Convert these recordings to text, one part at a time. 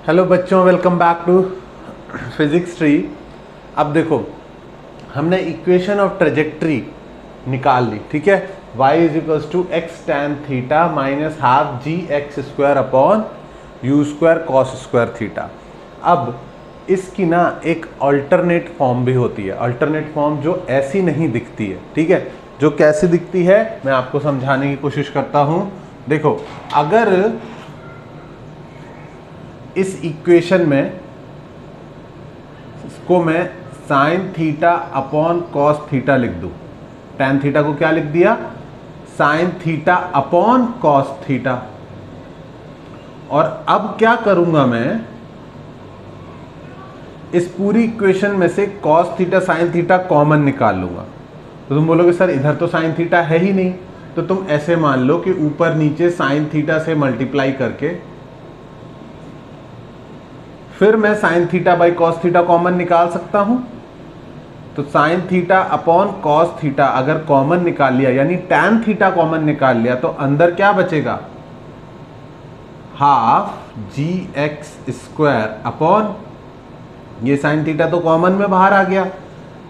Hello बच्चों, welcome back to Physics Tree. अब देखो, हमने इक्वेशन ऑफ ट्रेजेक्ट्री निकाल ली, ठीक है। y is equals to x tan theta minus half g x square upon u square cos square theta. अब इसकी ना एक अल्टरनेट फॉर्म भी होती है, अल्टरनेट फॉर्म जो ऐसी नहीं दिखती है, ठीक है। जो कैसी दिखती है मैं आपको समझाने की कोशिश करता हूं। देखो, अगर इस इक्वेशन में इसको मैं sine theta upon cos theta लिख दूं, टैन थीटा को क्या लिख दिया, sine theta upon cos theta. और अब क्या करूंगा, मैं इस पूरी इक्वेशन में से cos theta sine theta common निकाल लूंगा। तो तुम बोलोगे सर इधर तो साइन थीटा है ही नहीं, तो तुम ऐसे मान लो कि ऊपर नीचे साइन थीटा से मल्टीप्लाई करके फिर मैं sine theta by cos theta common निकाल सकता हूं। तो sine theta upon cos theta अगर कॉमन निकाल लिया, यानी टैन थीटा कॉमन निकाल लिया, तो अंदर क्या बचेगा, half g x square upon, ये साइन थीटा तो कॉमन में बाहर आ गया,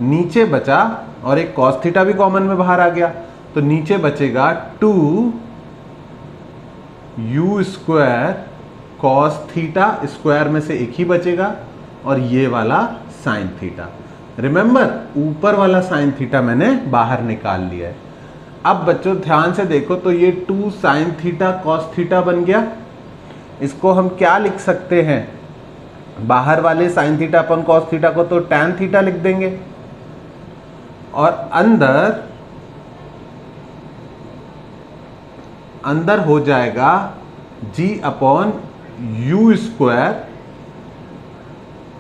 नीचे बचा, और एक कॉस थीटा भी कॉमन में बाहर आ गया, तो नीचे बचेगा 2 you square cos theta, square में से एक ही बचेगा, और ये वाला साइन थीटा। रिमेंबर, ऊपर वाला साइन थीटा मैंने बाहर निकाल लिया है। अब बच्चों ध्यान से देखो, तो ये 2 साइन थीटा कॉस थीटा बन गया। इसको हम क्या लिख सकते हैं, बाहर वाले साइन थीटा अपन कॉस थीटा को तो टैन थीटा लिख देंगे, और अंदर हो जाएगा g upon u square,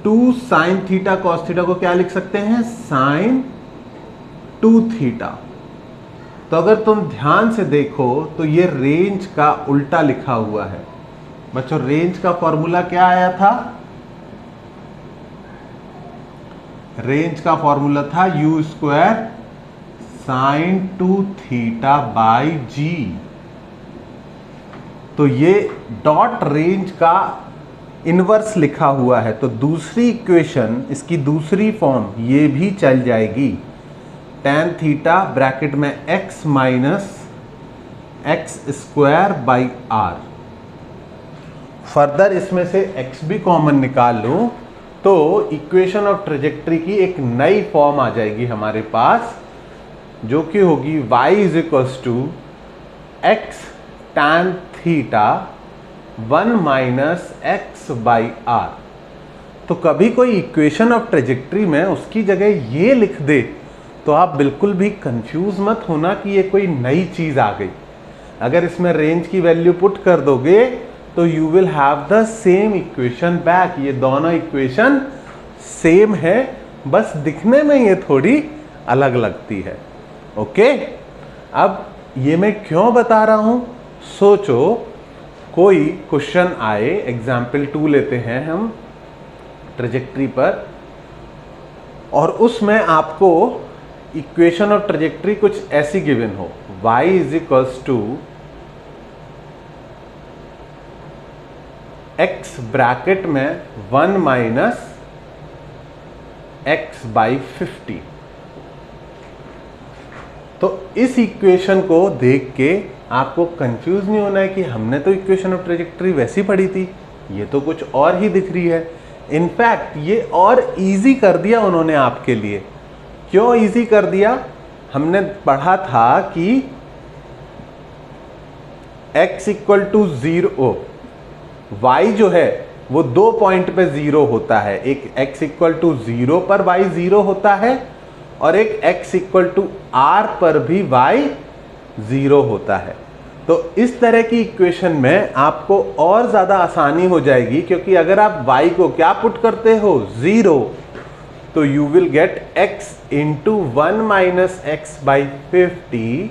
2 sine theta cos theta को क्या लिख सकते हैं, साइन 2 थीटा। तो अगर तुम ध्यान से देखो तो ये रेंज का उल्टा लिखा हुआ है। बच्चों रेंज का फॉर्मूला क्या आया था, रेंज का फॉर्मूला था U square sine 2 theta by G. तो ये डॉट रेंज का इनवर्स लिखा हुआ है, तो दूसरी इक्वेशन, इसकी दूसरी फॉर्म ये भी चल जाएगी, टैन थीटा ब्रैकेट में x minus x square by R. Further इसमें से x भी कॉमन निकाल लो तो इक्वेशन ऑफ ट्रेजेक्ट्री की एक नई फॉर्म आ जाएगी हमारे पास, जो कि होगी y is equals to x tan theta 1 minus x by R. तो कभी कोई इक्वेशन ऑफ ट्रेजेक्ट्री में उसकी जगह ये लिख दे तो आप बिल्कुल भी कंफ्यूज मत होना कि ये कोई नई चीज आ गई। अगर इसमें रेंज की वैल्यू पुट कर दोगे तो you will have the same equation back. ये दोनों इक्वेशन सेम है, बस दिखने में ये थोड़ी अलग लगती है। ओके, अब ये मैं क्यों बता रहा हूं, सोचो कोई क्वेश्चन आए, एग्जाम्पल 2 लेते हैं हम ट्रेजेक्ट्री पर, और उसमें आपको इक्वेशन ऑफ ट्रेजेक्ट्री कुछ ऐसी गिवन हो, y is equals to x bracket में 1 माइनस एक्स बाई 50। तो इस इक्वेशन को देख के आपको कंफ्यूज नहीं होना है कि हमने तो इक्वेशन ऑफ ट्रेजेक्ट्री वैसी पढ़ी थी, ये तो कुछ और ही दिख रही है। इनफैक्ट ये और इजी कर दिया उन्होंने आपके लिए। क्यों इजी कर दिया, हमने पढ़ा था कि x इक्वल टू 0, y जो है वो 2 पॉइंट पे 0 होता है। एक x इक्वल टू 0 पर y 0 होता है, और एक x इक्वल टू r पर भी y 0 होता है। तो इस तरह की इक्वेशन में आपको और ज़्यादा आसानी हो जाएगी, क्योंकि अगर आप y को क्या पुट करते हो, 0, तो you will get x into 1 minus x by 50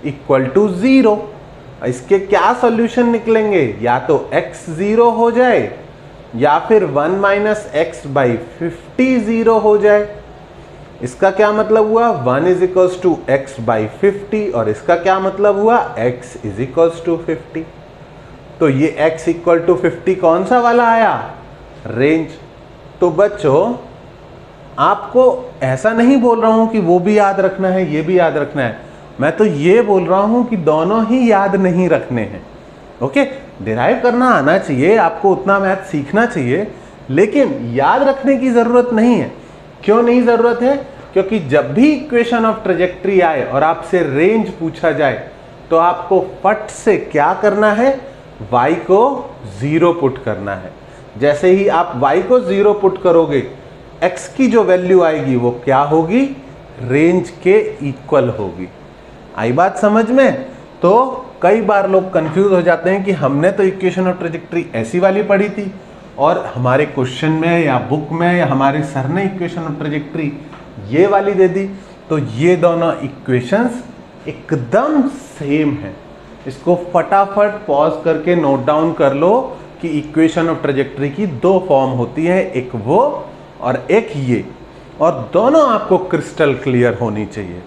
equal to 0। इसके क्या सॉल्यूशन निकलेंगे, या तो x 0 हो जाए या फिर 1 माइनस एक्स बाई 50 0 हो जाए। इसका क्या मतलब हुआ, 1 is equals to x by 50, और इसका क्या मतलब हुआ, x इज इक्वल्स टू 50। तो ये x इक्वल टू 50 कौन सा वाला आया, रेंज। तो बच्चों आपको ऐसा नहीं बोल रहा हूं कि वो भी याद रखना है ये भी याद रखना है, मैं तो ये बोल रहा हूं कि दोनों ही याद नहीं रखने हैं। ओके, डिराइव करना आना चाहिए आपको, उतना मैथ सीखना चाहिए, लेकिन याद रखने की जरूरत नहीं है। क्यों नहीं जरूरत है? क्योंकि जब भी इक्वेशन ऑफ ट्रेजेक्ट्री आए और आपसे रेंज पूछा जाए तो आपको फट से क्या करना है, y को 0 पुट करना है। जैसे ही आप y को 0 पुट करोगे, x की जो वैल्यू आएगी वो क्या होगी, रेंज के इक्वल होगी। आई बात समझ में? तो कई बार लोग कंफ्यूज हो जाते हैं कि हमने तो इक्वेशन ऑफ ट्रेजेक्ट्री ऐसी वाली पढ़ी थी और हमारे क्वेश्चन में या बुक में या हमारे सर ने इक्वेशन ऑफ ट्रेजेक्ट्री ये वाली दे दी। तो ये दोनों इक्वेशंस एकदम सेम है। इसको फटाफट पॉज करके नोट डाउन कर लो कि इक्वेशन ऑफ ट्रेजेक्ट्री की दो फॉर्म होती है, एक वो और एक ये, और दोनों आपको क्रिस्टल क्लियर होनी चाहिए।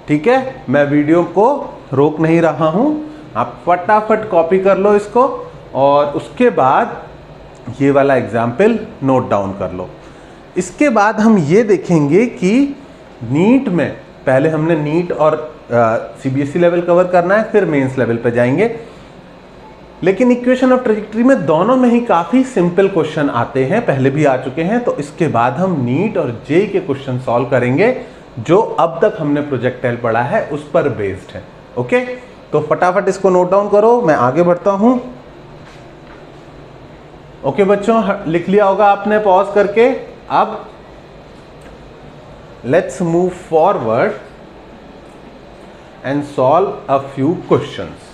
ठीक है, मैं वीडियो को रोक नहीं रहा हूं, आप फटाफट कॉपी कर लो इसको और उसके बाद ये वाला एग्जाम्पल नोट डाउन कर लो। इसके बाद हम ये देखेंगे कि नीट में, पहले हमने नीट और सीबीएसई लेवल कवर करना है, फिर मेंस लेवल पे जाएंगे। लेकिन इक्वेशन ऑफ ट्रेजेक्ट्री में दोनों में ही काफी सिंपल क्वेश्चन आते हैं, पहले भी आ चुके हैं। तो इसके बाद हम नीट और जेईई के क्वेश्चन सॉल्व करेंगे जो अब तक हमने प्रोजेक्टाइल पढ़ा है उस पर बेस्ड है। ओके, तो फटाफट इसको नोट डाउन करो, मैं आगे बढ़ता हूं। ओके बच्चों, लिख लिया होगा आपने पॉज करके। अब let's move forward and solve a few questions.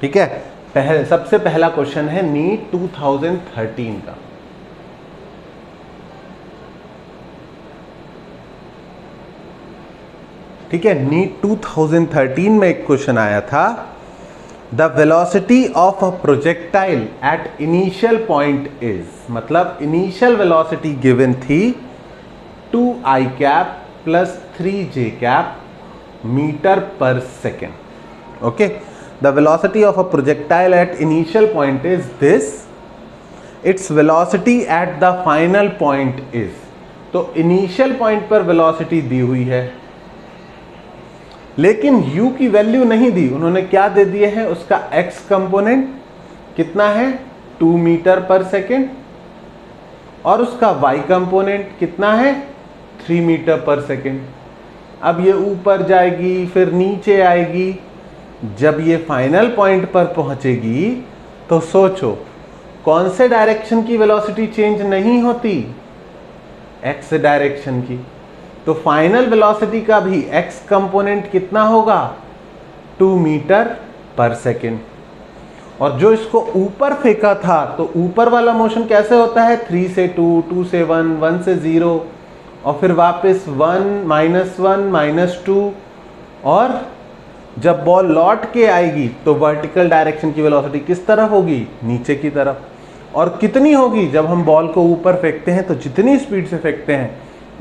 ठीक है, सबसे पहला क्वेश्चन है नीट 2013 का। ठीक है, नीट 2013 में एक क्वेश्चन आया था, the velocity of a projectile at initial point is, मतलब इनिशियल वेलोसिटी गिवन थी 2i cap plus 3j cap metre पर second. Okay, the velocity of a projectile at initial point is this, its velocity at the final point is, तो initial point पर velocity दी हुई है लेकिन u की value नहीं दी, उन्होंने क्या दे दिए है, उसका x कंपोनेंट कितना है 2 मीटर पर सेकेंड और उसका y कंपोनेंट कितना है 3 मीटर पर सेकेंड। अब ये ऊपर जाएगी फिर नीचे आएगी, जब ये फाइनल पॉइंट पर पहुंचेगी तो सोचो कौन से डायरेक्शन की वेलोसिटी चेंज नहीं होती, एक्स डायरेक्शन की। तो फाइनल वेलोसिटी का भी एक्स कंपोनेंट कितना होगा 2 मीटर पर सेकेंड। और जो इसको ऊपर फेंका था तो ऊपर वाला मोशन कैसे होता है, 3 से 2, 2 से 1, 1 से 0 और फिर वापस 1, -2 और जब बॉल लौट के आएगी तो वर्टिकल डायरेक्शन की वेलोसिटी किस तरफ होगी, नीचे की तरफ। और कितनी होगी, जब हम बॉल को ऊपर फेंकते हैं तो जितनी स्पीड से फेंकते हैं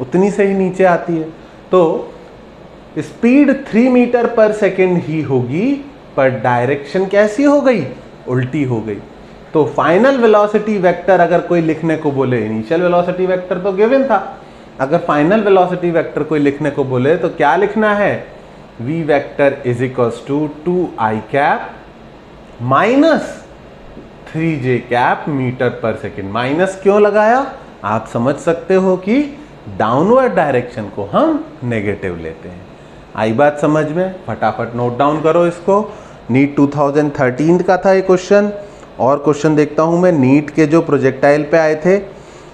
उतनी से ही नीचे आती है। तो स्पीड 3 मीटर पर सेकेंड ही होगी पर डायरेक्शन कैसी हो गई, उल्टी हो गई। तो फाइनल वेलोसिटी वेक्टर अगर कोई लिखने को बोले, इनिशियल वेलोसिटी वेक्टर तो गिवन था, अगर फाइनल वेलोसिटी वेक्टर कोई लिखने को बोले तो क्या लिखना है, v vector is equals to 2i cap minus 3j cap metre पर सेकेंड। माइनस क्यों लगाया, आप समझ सकते हो कि डाउनवर्ड डायरेक्शन को हम नेगेटिव लेते हैं। आई बात समझ में? फटाफट नोट डाउन करो इसको। नीट 2013 का था ये क्वेश्चन। और क्वेश्चन देखता हूं मैं नीट के जो प्रोजेक्टाइल पे आए थे,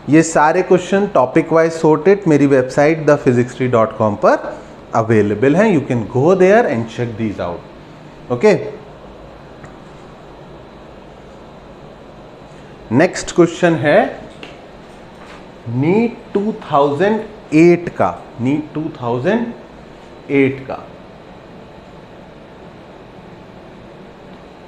ये सारे क्वेश्चन टॉपिक वाइज सॉर्टेड मेरी वेबसाइट thephysics3.com पर अवेलेबल हैं। You can go there and check these out. Okay, next question है नीट 2008 का। नीट 2008 का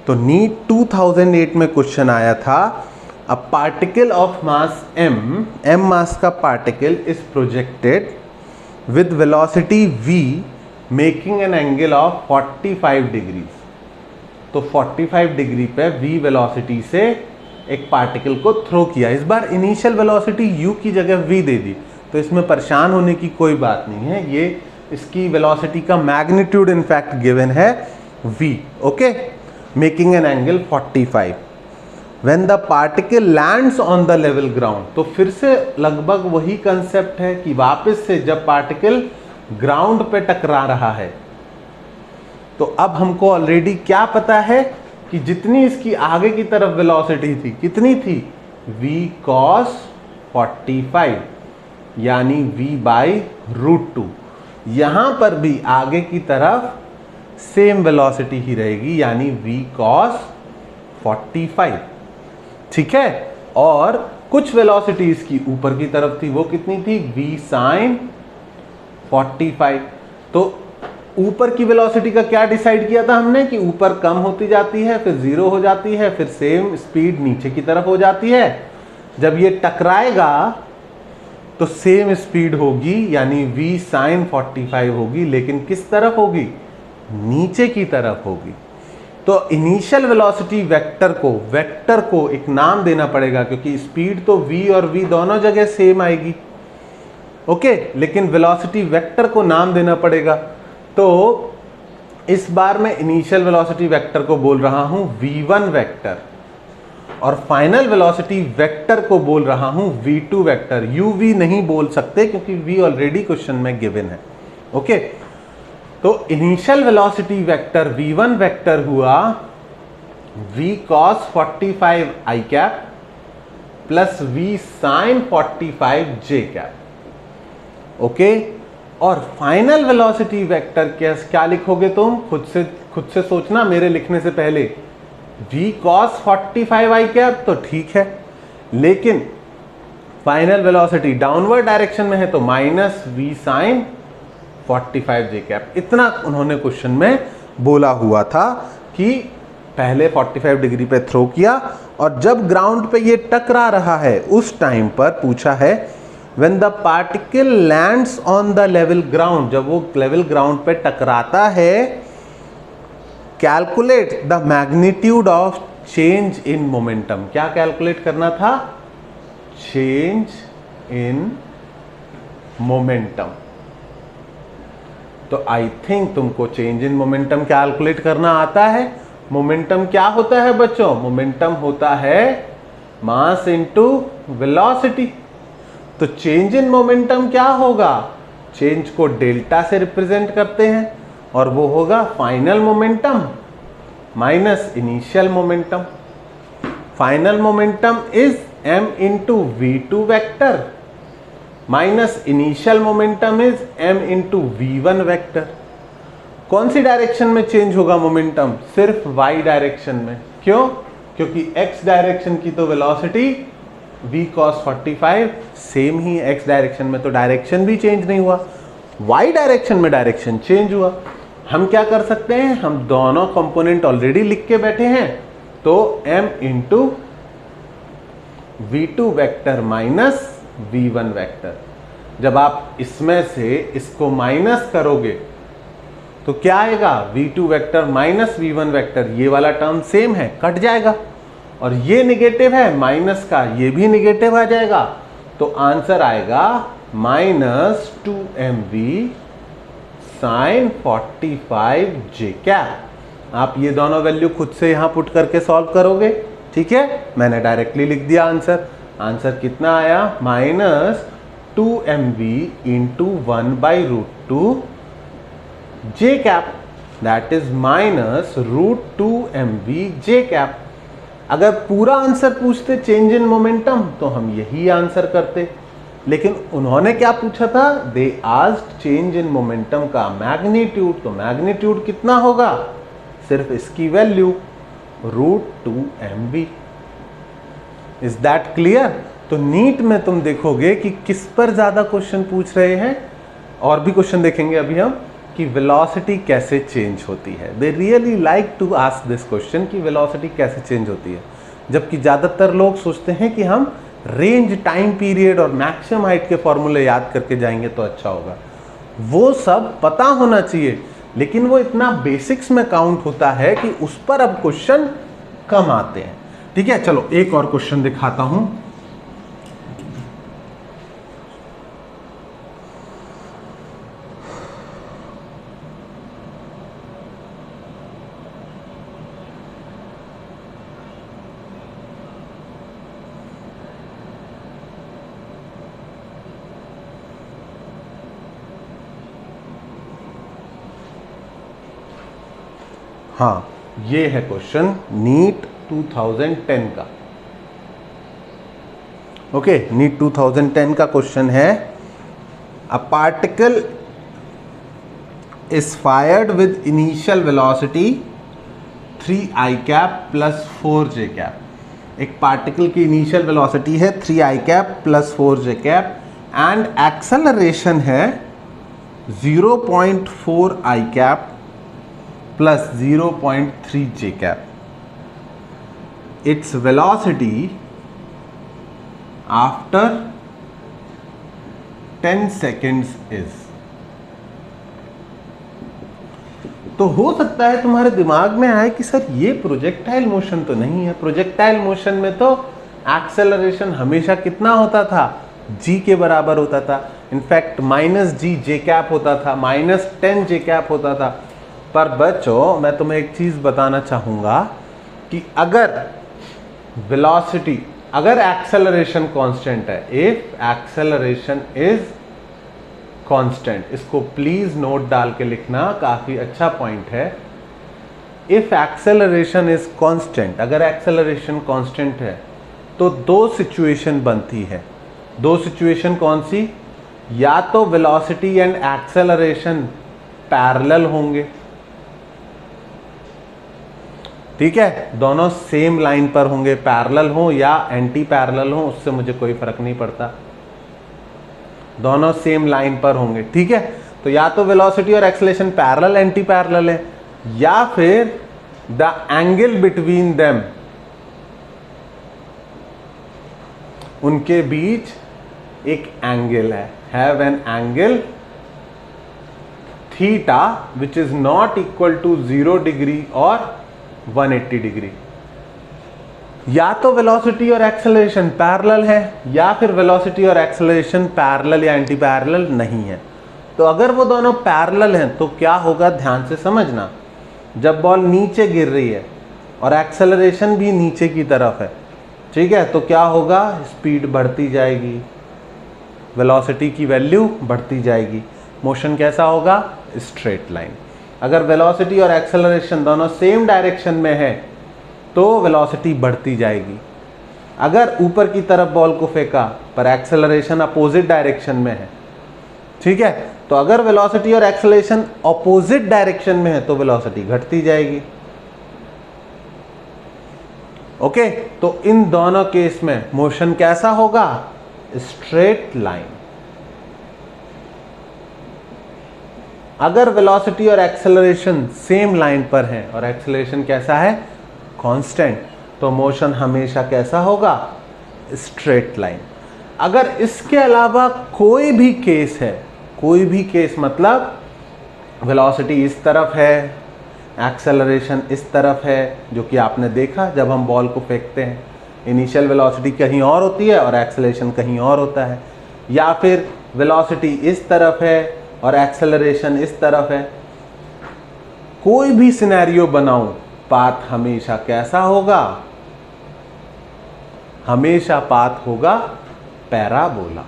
तो नीट 2008 में क्वेश्चन आया था, a particle of mass m मास का particle is projected with velocity v making an angle of 45 degrees. तो 45 degree पे v वेलोसिटी से एक पार्टिकल को थ्रो किया। इस बार इनिशियल वेलोसिटी u की जगह v दे दी, तो इसमें परेशान होने की कोई बात नहीं है। ये इसकी वेलोसिटी का मैग्नीट्यूड इनफैक्ट गिवन है v, okay, making an angle 45। When the particle lands on the level ground, तो फिर से लगभग वही कंसेप्ट है कि वापस से जब पार्टिकल ग्राउंड पे टकरा रहा है, तो अब हमको ऑलरेडी क्या पता है कि जितनी इसकी आगे की तरफ वेलोसिटी थी, कितनी थी, v cos 45 यानी v/√2। यहां पर भी आगे की तरफ सेम वेलोसिटी ही रहेगी यानी v cos 45, ठीक है। और कुछ वेलोसिटी इसकी ऊपर की तरफ थी, वो कितनी थी, v sin 45। तो ऊपर की वेलोसिटी का क्या डिसाइड किया था हमने कि ऊपर कम होती जाती है, फिर जीरो हो जाती है, फिर सेम स्पीड नीचे की तरफ हो जाती है। जब ये टकराएगा तो सेम स्पीड होगी यानी v sin 45 होगी, लेकिन किस तरफ होगी, नीचे की तरफ होगी। तो इनिशियल वेलोसिटी वेक्टर को एक नाम देना पड़ेगा, क्योंकि स्पीड तो v और v दोनों जगह सेम आएगी, ओके, लेकिन वेलोसिटी वेक्टर को नाम देना पड़ेगा। तो इस बार मैं इनिशियल वेलोसिटी वेक्टर को बोल रहा हूं v1 वेक्टर, और फाइनल वेलोसिटी वेक्टर को बोल रहा हूं v2 वेक्टर। uv नहीं बोल सकते क्योंकि v ऑलरेडी क्वेश्चन में गिवन है, ओके। तो initial velocity vector v1 vector हुआ v cos 45 i cap plus v sin 45 j cap, okay. और फाइनल वेलोसिटी वेक्टर क्या लिखोगे तुम, खुद से सोचना मेरे लिखने से पहले। v cos 45 i कैप तो ठीक है, लेकिन फाइनल वेलोसिटी डाउनवर्ड डायरेक्शन में है तो minus v sin 45 j cap. इतना उन्होंने क्वेश्चन में बोला हुआ था कि पहले 45 डिग्री पे थ्रो किया, और जब ग्राउंड पे ये टकरा रहा है उस टाइम पर पूछा है when the particle lands on the level ground, जब वो लेवल ग्राउंड पे टकराता है, calculate the magnitude of change in momentum. क्या कैलकुलेट करना था, चेंज इन मोमेंटम। तो आई थिंक तुमको चेंज इन मोमेंटम कैलकुलेट करना आता है। मोमेंटम क्या होता है बच्चों, मोमेंटम होता है मास इनटू वेलोसिटी। तो चेंज इन मोमेंटम क्या होगा, चेंज को डेल्टा से रिप्रेजेंट करते हैं, और वो होगा final momentum minus initial momentum. Final momentum is m into v2 vector minus initial momentum is m into v1 vector. कौन सी डायरेक्शन में चेंज होगा मोमेंटम, सिर्फ y डायरेक्शन में। क्यों, क्योंकि x डायरेक्शन की तो वेलोसिटी v cos 45 सेम ही, x direction में तो डायरेक्शन भी चेंज नहीं हुआ, y डायरेक्शन में डायरेक्शन चेंज हुआ। हम क्या कर सकते हैं, हम दोनों कंपोनेंट ऑलरेडी लिख के बैठे हैं, तो m into v2 vector minus v1 vector. जब आप इसमें से इसको माइनस करोगे तो क्या आएगा, v2 vector minus v1 vector, ये वाला टर्म सेम है, कट जाएगा, और ये निगेटिव है माइनस का, ये भी निगेटिव आ जाएगा। तो आंसर आएगा minus 2mv sin 45 j cap. आप ये दोनों वैल्यू खुद से यहां पुट करके सॉल्व करोगे, ठीक है। मैंने डायरेक्टली लिख दिया आंसर। आंसर कितना आया, minus 2mv into 1/√2 j cap, that is minus √2mv j cap. अगर पूरा आंसर पूछते चेंज इन मोमेंटम तो हम यही आंसर करते, लेकिन उन्होंने क्या पूछा था, they asked change in momentum का मैग्नीट्यूड। तो मैग्नीट्यूड कितना होगा, सिर्फ इसकी value √2mv। Is that clear. तो नीट में तुम देखोगे कि किस पर ज्यादा क्वेश्चन पूछ रहे हैं, और भी क्वेश्चन देखेंगे अभी हम, कि वेलोसिटी कैसे चेंज होती है। They really like to ask this question कि वेलोसिटी कैसे चेंज होती है, जबकि ज़्यादातर लोग सोचते हैं कि हम रेंज, टाइम पीरियड और मैक्सिमम हाइट के फॉर्मूले याद करके जाएंगे तो अच्छा होगा। वो सब पता होना चाहिए, लेकिन वो इतना बेसिक्स में काउंट होता है कि उस पर अब क्वेश्चन कम आते हैं। ठीक है, चलो एक और क्वेश्चन दिखाता हूं। हाँ, ये है क्वेश्चन नीट 2010 का। ओके, नीट 2010 का क्वेश्चन है, a particle is fired with initial velocity 3i cap plus 4j cap. एक पार्टिकल की इनिशियल वेलोसिटी है 3i cap plus 4j cap and acceleration है 0.4i cap plus 0.3j cap. Its velocity after 10 seconds is. तो हो सकता है तुम्हारे दिमाग में आए कि सर ये प्रोजेक्टाइल मोशन तो नहीं है। प्रोजेक्टाइल मोशन में तो एक्सेलरेशन हमेशा कितना होता था, g के बराबर होता था। इनफैक्ट -g j कैप होता था, -10j कैप होता था। पर बच्चों, मैं तुम्हें एक चीज बताना चाहूंगा कि अगर वेलोसिटी, अगर एक्सेलरेशन कांस्टेंट है, इफ एक्सेलरेशन इज कांस्टेंट, इसको प्लीज नोट डाल के लिखना, काफी अच्छा पॉइंट है। इफ एक्सेलरेशन इज कांस्टेंट, अगर एक्सेलरेशन कांस्टेंट है तो दो सिचुएशन बनती है। दो सिचुएशन कौन सी? या तो वेलोसिटी एंड एक्सेलरेशन पैरेलल होंगे, ठीक है, दोनों सेम लाइन पर होंगे, पैरेलल हो या एंटी पैरेलल हो, उससे मुझे कोई फर्क नहीं पड़ता, दोनों सेम लाइन पर होंगे। ठीक है, तो या तो वेलोसिटी और एक्सेलरेशन पैरेलल, एंटी पैरेलल है, या फिर द एंगल बिटवीन देम, उनके बीच एक एंगल है, have an angle theta which is not equal to 0 degree और 180 डिग्री। या तो वेलोसिटी और एक्सेलरेशन पैरेलल है, या फिर वेलोसिटी और एक्सेलरेशन पैरेलल या एंटी पैरेलल नहीं है। तो अगर वो दोनों पैरेलल हैं तो क्या होगा, ध्यान से समझना। जब बॉल नीचे गिर रही है और एक्सेलरेशन भी नीचे की तरफ है, ठीक है, तो क्या होगा, स्पीड बढ़ती जाएगी, वेलोसिटी की वैल्यू बढ़ती जाएगी। मोशन कैसा होगा, स्ट्रेट लाइन। अगर वेलोसिटी और एक्सेलरेशन दोनों सेम डायरेक्शन में है तो वेलोसिटी बढ़ती जाएगी। अगर ऊपर की तरफ बॉल को फेंका पर एक्सेलरेशन अपोजिट डायरेक्शन में है, ठीक है, तो अगर वेलोसिटी और एक्सेलरेशन अपोजिट डायरेक्शन में है तो वेलोसिटी घटती जाएगी। ओके, तो इन दोनों केस में मोशन कैसा होगा, स्ट्रेट लाइन। अगर वेलोसिटी और एक्सेलरेशन सेम लाइन पर है और एक्सेलरेशन कैसा है, कांस्टेंट, तो मोशन हमेशा कैसा होगा, स्ट्रेट लाइन। अगर इसके अलावा कोई भी केस है, कोई भी केस मतलब वेलोसिटी इस तरफ है, एक्सेलरेशन इस तरफ है, जो कि आपने देखा जब हम बॉल को फेंकते हैं, इनिशियल वेलोसिटी कहीं और होती है और एक्सेलरेशन कहीं और होता है, या फिर वेलोसिटी इस तरफ है और एक्सेलरेशन इस तरफ है, कोई भी सिनेरियो बनाऊं, पाथ हमेशा कैसा होगा, हमेशा पाथ होगा पैराबोला।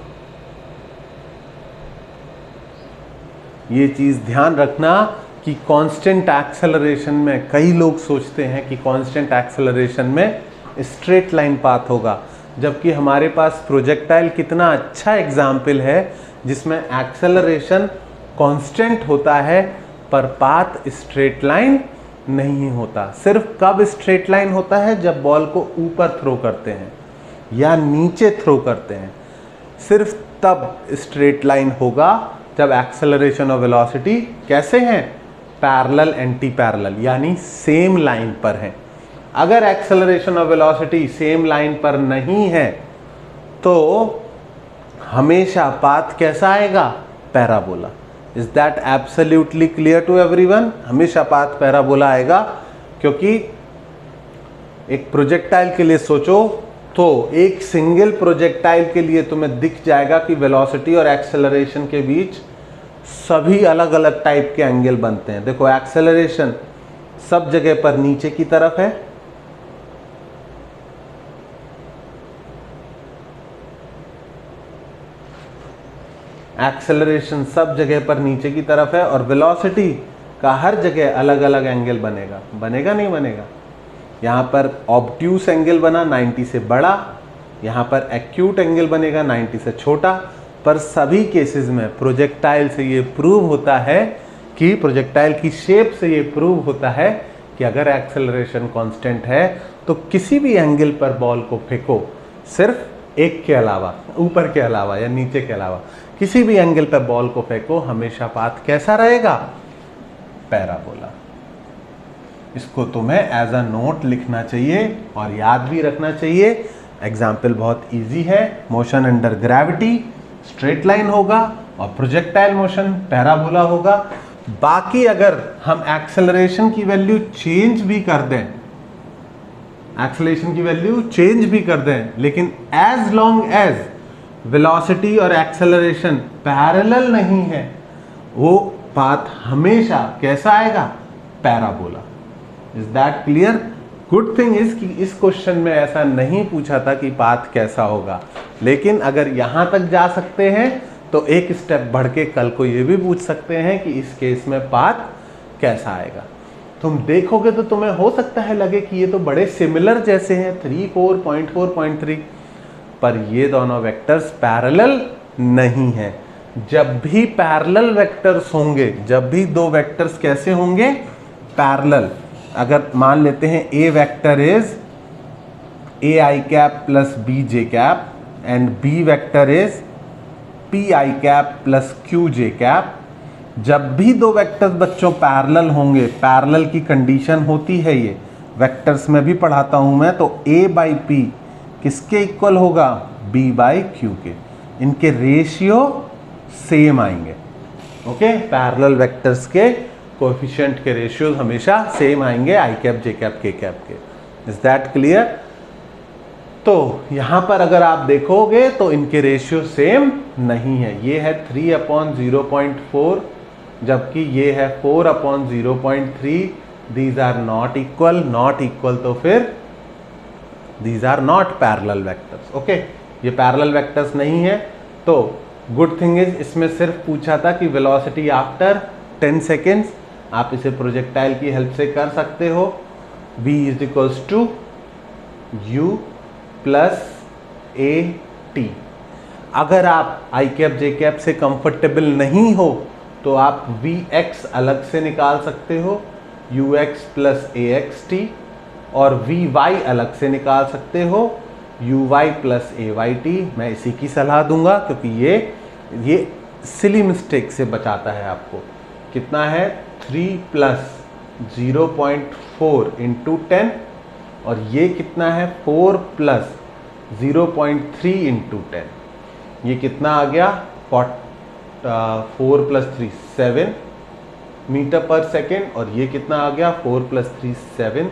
ये चीज ध्यान रखना कि कांस्टेंट एक्सेलरेशन में, कई लोग सोचते हैं कि कांस्टेंट एक्सेलरेशन में स्ट्रेट लाइन पाथ होगा, जबकि हमारे पास प्रोजेक्टाइल कितना अच्छा एग्जाम्पल है जिसमें एक्सेलरेशन कांस्टेंट होता है पर पाथ स्ट्रेट लाइन नहीं होता। सिर्फ कब स्ट्रेट लाइन होता है, जब बॉल को ऊपर थ्रो करते हैं या नीचे थ्रो करते हैं, सिर्फ तब स्ट्रेट लाइन होगा जब एक्सेलरेशन और वेलोसिटी कैसे हैं, पैरेलल एंटी पैरेलल, यानी सेम लाइन पर हैं। अगर एक्सेलरेशन और वेलोसिटी सेम लाइन पर नहीं है तो हमेशा पाथ कैसा आएगा, parabola. Is that absolutely clear to everyone? हमेशा पाथ पैराबोला आएगा, क्योंकि एक प्रोजेक्टाइल के लिए सोचो तो एक सिंगल प्रोजेक्टाइल के लिए तुम्हें दिख जाएगा कि वेलोसिटी और एक्सेलरेशन के बीच सभी अलग अलग टाइप के एंगल बनते हैं। देखो एक्सेलरेशन सब जगह पर नीचे की तरफ है, एक्सेलरेशन सब जगह पर नीचे की तरफ है, और वेलोसिटी का हर जगह अलग अलग एंगल बनेगा। बनेगा नहीं बनेगा? यहाँ पर ऑब्ट्यूस एंगल बना 90 से बड़ा, यहाँ पर एक्यूट एंगल बनेगा 90 से छोटा। पर सभी केसेस में प्रोजेक्टाइल से ये प्रूव होता है कि प्रोजेक्टाइल की शेप से ये प्रूव होता है कि अगर एक्सेलरेशन कांस्टेंट है तो किसी भी एंगल पर बॉल को फेंको, सिर्फ एक के अलावा, ऊपर के अलावा या नीचे के अलावा, किसी भी एंगल पर बॉल को फेंको, हमेशा पाथ कैसा रहेगा, पैराबोला। इसको तुम्हें एज अ नोट लिखना चाहिए और याद भी रखना चाहिए। एग्जाम्पल बहुत इजी है, motion under gravity straight line होगा और प्रोजेक्टाइल मोशन पैराबोला होगा। बाकी अगर हम एक्सेलरेशन की वैल्यू चेंज भी कर दें, एक्सेलरेशन की वैल्यू चेंज भी कर दें, लेकिन एज लॉन्ग एज वेलोसिटी और एक्सेलरेशन पैरेलल नहीं है, वो पाथ हमेशा कैसा आएगा, parabola. Is that clear? Good thing is कि इस क्वेश्चन में ऐसा नहीं पूछा था कि पाथ कैसा होगा, लेकिन अगर यहां तक जा सकते हैं तो एक स्टेप बढ़ के कल को ये भी पूछ सकते हैं कि इस केस में पाथ कैसा आएगा। तुम देखोगे तो तुम्हें हो सकता है लगे कि ये तो बड़े सिमिलर जैसे हैं, 3, 4, 0.4, 0.3, पर ये दोनों वेक्टर्स पैरेलल नहीं हैं। जब भी पैरेलल वेक्टर्स होंगे, जब भी दो वेक्टर्स कैसे होंगे, पैरेलल, अगर मान लेते हैं A vector is A I cap plus B J cap and B vector is P I cap plus Q J cap, जब भी दो वेक्टर्स बच्चों पैरेलल होंगे, पैरेलल की कंडीशन होती है, ये वेक्टर्स में भी पढ़ाता हूं मैं, तो a बाई पी किसके इक्वल होगा, b बाई क्यू के। इनके रेशियो सेम आएंगे। ओके, पैरेलल वेक्टर्स के कोएफिशिएंट के रेशियो हमेशा सेम आएंगे, आई कैप जे कैप के कैप के। Is that clear? तो यहां पर अगर आप देखोगे तो इनके रेशियो सेम नहीं है। ये है 3/0.4 जबकि ये है 4/0.3। These are not equal, not equal तो फिर these are not parallel vectors. Okay, ये पैरेलल वेक्टर्स नहीं है। तो गुड थिंग इज इसमें सिर्फ पूछा था कि वेलोसिटी आफ्टर 10 सेकेंड्स, आप इसे प्रोजेक्टाइल की हेल्प से कर सकते हो। v is equals to u plus a t. अगर आप आई कैप जे कैप से कंफर्टेबल नहीं हो तो आप vx अलग से निकाल सकते हो, ux प्लस ए एक्स टी, और vy अलग से निकाल सकते हो, uy प्लस ए वाई टी। मैं इसी की सलाह दूंगा क्योंकि ये सिली मिस्टेक से बचाता है आपको। कितना है, 3 प्लस 0.4 इंटू 10, और ये कितना है, 4 प्लस 0.3 इंटू 10। ये कितना आ गया, 4 प्लस 3 7 मीटर पर सेकेंड, और ये कितना आ गया, 4 प्लस 3 7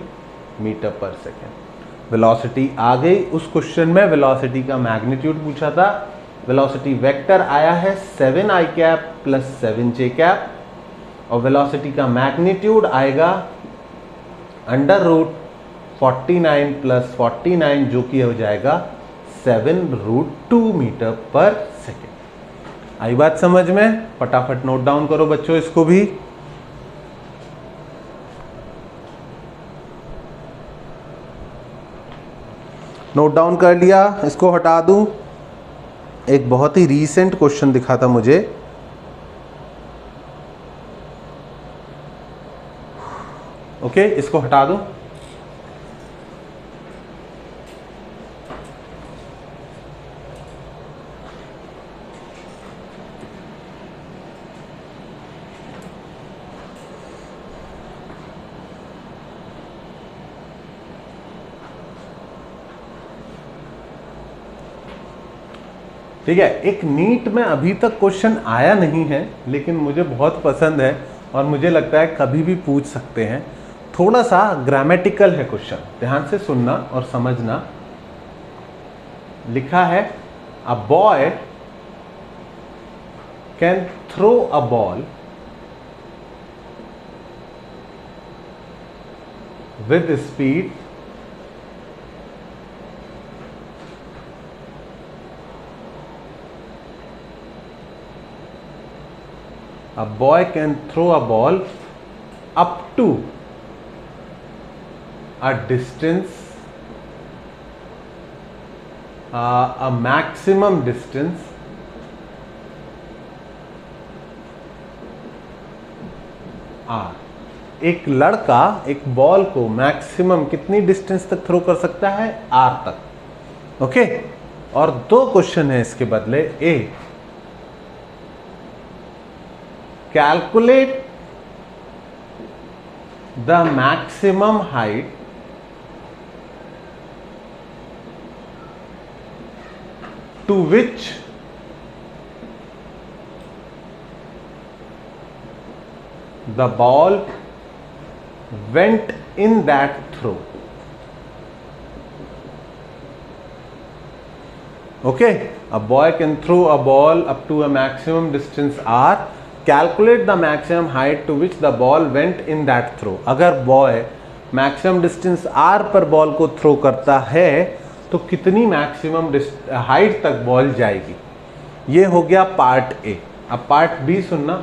मीटर पर सेकेंड। वेलोसिटी आ गई। उस क्वेश्चन में वेलोसिटी का मैग्नीट्यूड पूछा था। वेलोसिटी वेक्टर आया है 7 आई कैप प्लस 7 जे कैप, और वेलोसिटी का मैग्नीट्यूड आएगा अंडर रूट 49 प्लस 49, जो कि हो जाएगा 7√2 मीटर पर सेकेंड। आई बात समझ में? फटाफट नोट डाउन करो बच्चों इसको भी। नोट डाउन कर लिया, इसको हटा दूं। एक बहुत ही रीसेंट क्वेश्चन दिखा था मुझे, ओके, इसको हटा दूं। ठीक है, एक नीट में अभी तक क्वेश्चन आया नहीं है, लेकिन मुझे बहुत पसंद है और मुझे लगता है कभी भी पूछ सकते हैं। थोड़ा सा ग्रामेटिकल है क्वेश्चन, ध्यान से सुनना और समझना। लिखा है a boy can throw a ball with speed a boy can throw a ball up to a distance, a maximum distance r। एक लड़का एक बॉल को मैक्सिमम कितनी डिस्टेंस तक थ्रो कर सकता है? r तक। ओके, और दो क्वेश्चन है इसके बदले। ए, calculate the maximum height to which the ball went in that throw। Okay, a boy can throw a ball up to a maximum distance r। Calculate the maximum height to which the ball went in that throw। अगर boy maximum distance r पर ball को throw करता है तो कितनी maximum height तक ball जाएगी। ये हो गया पार्ट ए। अब पार्ट बी सुनना,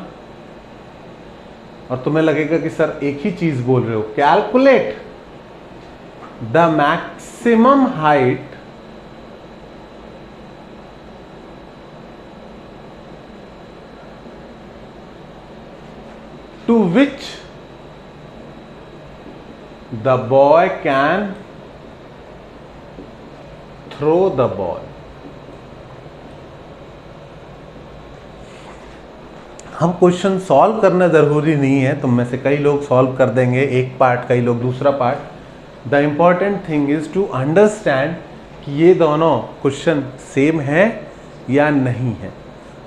और तुम्हें लगेगा कि सर एक ही चीज बोल रहे हो। Calculate the maximum height to which the boy can throw the ball। हम क्वेश्चन सॉल्व करना जरूरी नहीं है, तुम में से कई लोग सॉल्व कर देंगे एक पार्ट, कई लोग दूसरा part. The important thing is to understand कि ये दोनों क्वेश्चन सेम है या नहीं है।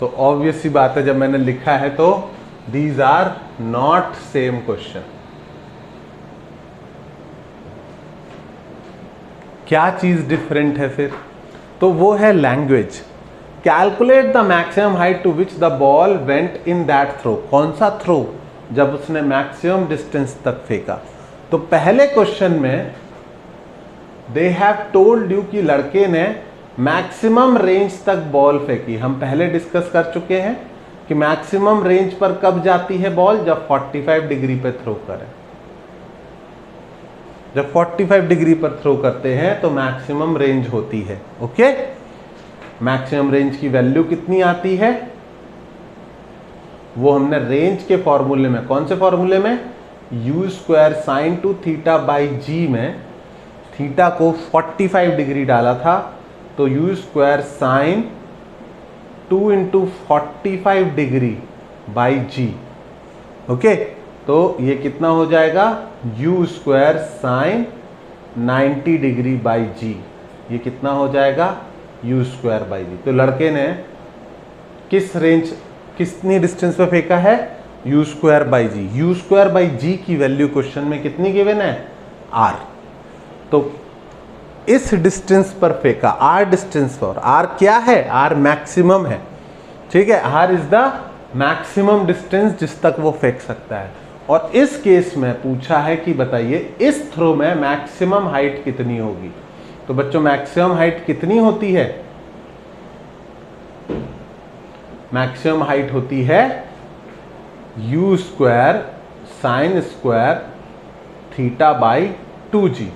तो ऑब्वियस सी बात है, जब मैंने लिखा है तो these are not same question। क्या चीज डिफरेंट है फिर? तो वो है language. Calculate the maximum height to which the ball went in that throw. कौन सा थ्रो? जब उसने मैक्सिमम डिस्टेंस तक फेंका। तो पहले क्वेश्चन में दे हैव टोल्ड यू कि लड़के ने मैक्सिमम रेंज तक बॉल फेंकी। हम पहले डिस्कस कर चुके हैं कि मैक्सिमम रेंज पर कब जाती है बॉल? जब 45 डिग्री पर थ्रो करें। जब 45 डिग्री पर थ्रो करते हैं तो मैक्सिमम रेंज होती है। ओके, मैक्सिमम रेंज की वैल्यू कितनी आती है वो हमने रेंज के फॉर्मूले में, कौन से फॉर्मूले में? u square sine two theta by G में थीटा को 45 डिग्री डाला था, तो u square sine 2 into 45 degree by G. Okay, तो ये कितना हो जाएगा? u square sine 90 degree by G. ये कितना हो जाएगा? u square by G. तो लड़के ने किस रेंज, कितनी डिस्टेंस पे फेंका है? u square by G. u square by G की वैल्यू क्वेश्चन में कितनी गिवन है? r। तो इस डिस्टेंस पर फेंका, r डिस्टेंस पर। r क्या है? r मैक्सिमम है। ठीक है, r is the maximum distance जिस तक वो फेंक सकता है। और इस केस में पूछा है कि बताइए इस थ्रो में मैक्सिमम हाइट कितनी होगी। तो बच्चों मैक्सिमम हाइट कितनी होती है? मैक्सिमम हाइट होती है u square sine square theta by 2g।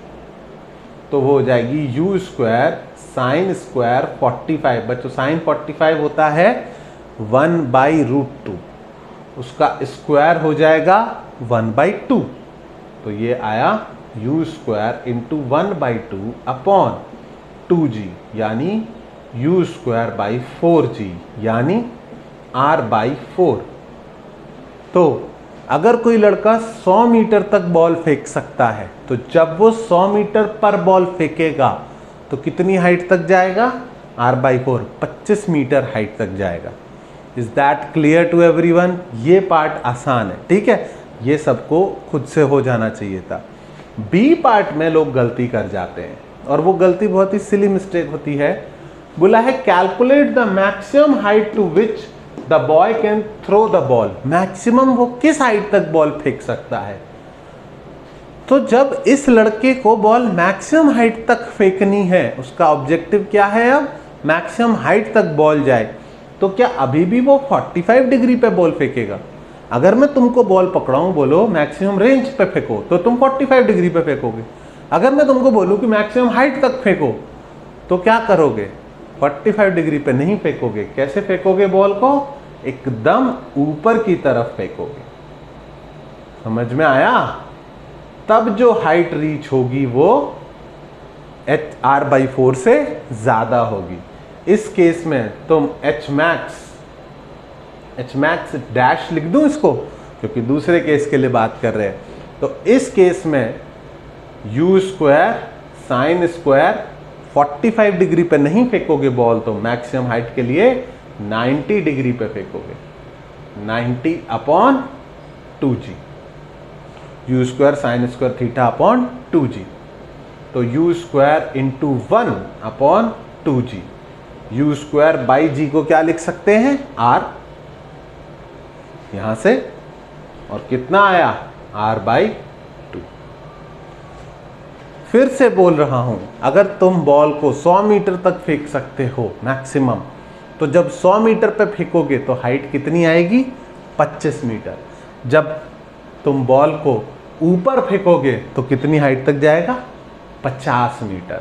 तो वो हो जाएगी u स्क्वायर साइन स्क्वायर 45। बच्चों साइन 45 होता है 1/√2, उसका स्क्वायर हो जाएगा 1/2। तो ये आया u square into 1/2 upon 2g, यानी u स्क्वायर बाई 4g, यानी r/4। तो अगर कोई लड़का 100 मीटर तक बॉल फेंक सकता है, तो जब वो 100 मीटर पर बॉल फेंकेगा तो कितनी हाइट तक जाएगा? r/4 25 मीटर हाइट तक जाएगा। Is that clear to everyone? ये पार्ट आसान है, ठीक है, ये सबको खुद से हो जाना चाहिए था। बी पार्ट में लोग गलती कर जाते हैं और वो गलती बहुत ही सिली मिस्टेक होती है। बोला है calculate the maximum height to which the boy can throw the ball. Maximum वो किस हाइट तक बॉल फेंक सकता है। तो जब इस लड़के को बॉल मैक्सिमम हाइट तक फेंकनी है, उसका ऑब्जेक्टिव क्या है, अब मैक्सिमम हाइट तक बॉल जाए, तो क्या अभी भी वो 45 डिग्री पे बॉल फेंकेगा? अगर मैं तुमको बॉल पकड़ाऊं, बोलो मैक्सिमम रेंज पे फेंको, तो तुम 45 डिग्री पे फेंकोगे। अगर मैं तुमको बोलूं कि मैक्सिमम हाइट तक फेंको, तो क्या करोगे? 45 डिग्री पे नहीं फेंकोगे। कैसे फेंकोगे बॉल को? एकदम ऊपर की तरफ फेंकोगे। समझ में आया? तब जो हाइट रीच होगी वो r/4 से ज्यादा होगी। इस केस में तुम h max डैश लिख दूं इसको, क्योंकि दूसरे केस के लिए बात कर रहे हैं। तो इस केस में u square sine square 45 degree पे नहीं फेंकोगे बॉल, तो मैक्सिमम हाइट के लिए 90 डिग्री पे फेंकोगे। 90/2g, u square sine square थीटा/2g। तो u square into 1/2g, u square by G को क्या लिख सकते हैं? r, यहां से, और कितना आया? r/2। फिर से बोल रहा हूं, अगर तुम बॉल को 100 मीटर तक फेंक सकते हो मैक्सिमम, तो जब 100 मीटर पे फेंकोगे तो हाइट कितनी आएगी? 25 मीटर। जब तुम बॉल को ऊपर फेंकोगे तो कितनी हाइट तक जाएगा? 50 metre.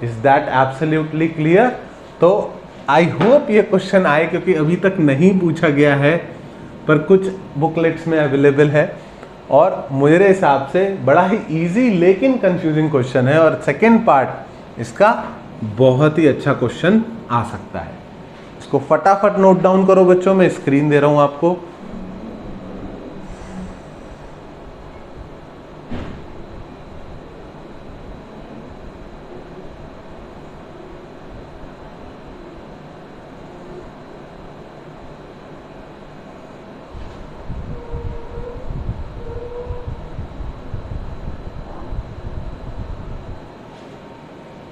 Is that absolutely clear? तो आई होप ये क्वेश्चन आए, क्योंकि अभी तक नहीं पूछा गया है, पर कुछ बुकलेट्स में अवेलेबल है और मेरे हिसाब से बड़ा ही इजी लेकिन कंफ्यूजिंग क्वेश्चन है। और सेकेंड पार्ट इसका बहुत ही अच्छा क्वेश्चन आ सकता है। इसको फटाफट नोट डाउन करो बच्चों, मैं स्क्रीन दे रहा हूं आपको।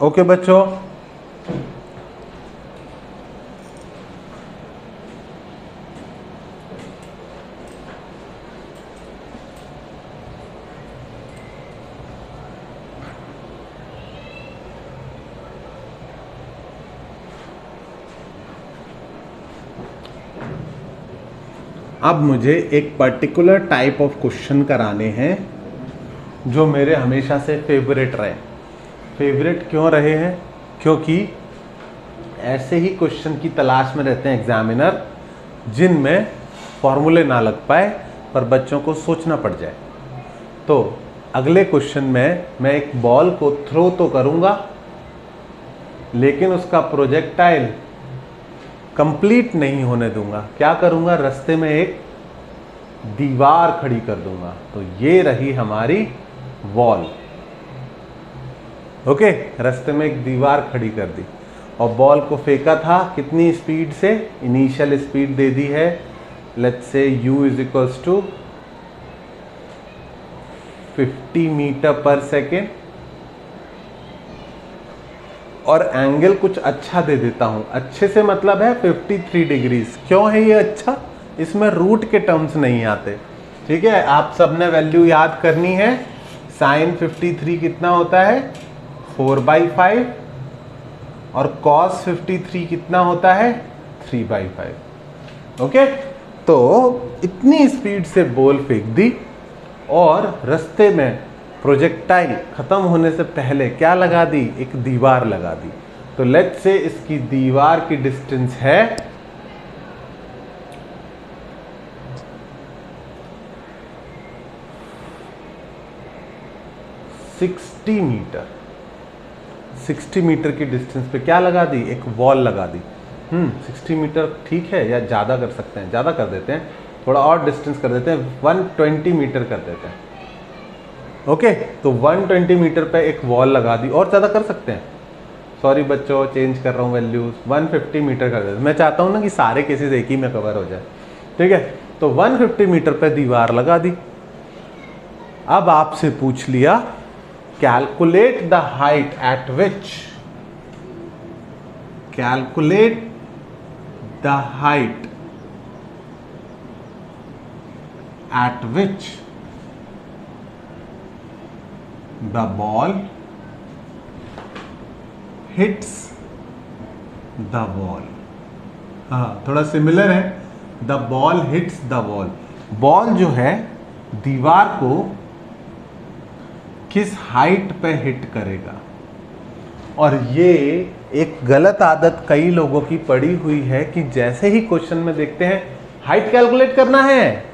ओके बच्चों, अब मुझे एक पर्टिकुलर टाइप ऑफ क्वेश्चन कराने हैं जो मेरे हमेशा से फेवरेट रहे। फेवरेट क्यों रहे हैं? क्योंकि ऐसे ही क्वेश्चन की तलाश में रहते हैं एग्जामिनर, जिनमें फॉर्मूले ना लग पाए पर बच्चों को सोचना पड़ जाए। तो अगले क्वेश्चन में मैं एक बॉल को थ्रो तो करूंगा, लेकिन उसका प्रोजेक्टाइल कंप्लीट नहीं होने दूंगा। क्या करूंगा? रास्ते में एक दीवार खड़ी कर दूंगा। तो ये रही हमारी वॉल। ओके, रास्ते में एक दीवार खड़ी कर दी और बॉल को फेंका था कितनी स्पीड से? इनिशियल स्पीड दे दी है, let's say u is equals to 50 metre पर सेकेंड, और एंगल कुछ अच्छा दे देता हूं। अच्छे से मतलब है 53 डिग्रीज। क्यों है ये अच्छा? इसमें रूट के टर्म्स नहीं आते। ठीक है, आप सबने वैल्यू याद करनी है। साइन 53 कितना होता है? 4/5, और कॉस 53 कितना होता है? 3/5। ओके, तो इतनी स्पीड से बॉल फेंक दी और रास्ते में प्रोजेक्टाइल खत्म होने से पहले क्या लगा दी? एक दीवार लगा दी। तो लेट्स से इसकी दीवार की डिस्टेंस है 60 मीटर। 60 मीटर की डिस्टेंस पे क्या लगा दी? एक वॉल लगा दी। 60 मीटर ठीक है, या ज़्यादा कर सकते हैं? ज़्यादा कर देते हैं, थोड़ा और डिस्टेंस कर देते हैं, 120 मीटर कर देते हैं। ओके, तो 120 मीटर पे एक वॉल लगा दी, और ज़्यादा कर सकते हैं, सॉरी बच्चों, चेंज कर रहा हूँ वैल्यूज, 150 मीटर कर देते। मैं चाहता हूँ ना कि सारे केसेस एक ही में कवर हो जाए, ठीक है। तो 150 मीटर पे दीवार लगा दी। अब आपसे पूछ लिया calculate the height eight which, calculate the height eight which the ball hits the wall. हाँ, थोड़ा सिमिलर है, the ball hits the wall. Ball जो है दीवार को किस हाइट पे हिट करेगा। और ये एक गलत आदत कई लोगों की पड़ी हुई है कि जैसे ही क्वेश्चन में देखते हैं हाइट कैलकुलेट करना है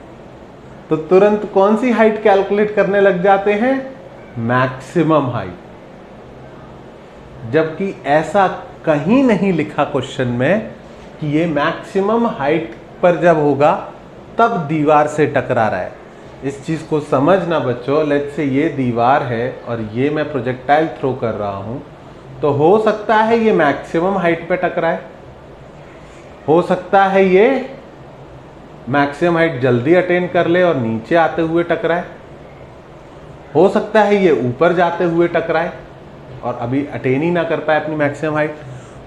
तो तुरंत कौन सी हाइट कैलकुलेट करने लग जाते हैं, मैक्सिमम हाइट। जबकि ऐसा कहीं नहीं लिखा क्वेश्चन में कि ये मैक्सिमम हाइट पर जब होगा तब दीवार से टकरा रहा है। इस चीज को समझना बच्चों। लेट्स से ये दीवार है और ये मैं प्रोजेक्टाइल थ्रो कर रहा हूं, तो हो सकता है ये मैक्सिमम हाइट पे टकराए, हो सकता है ये मैक्सिमम हाइट जल्दी अटेन कर ले और नीचे आते हुए टकराए, हो सकता है ये ऊपर जाते हुए टकराए और अभी अटेन ही ना कर पाए अपनी मैक्सिमम हाइट।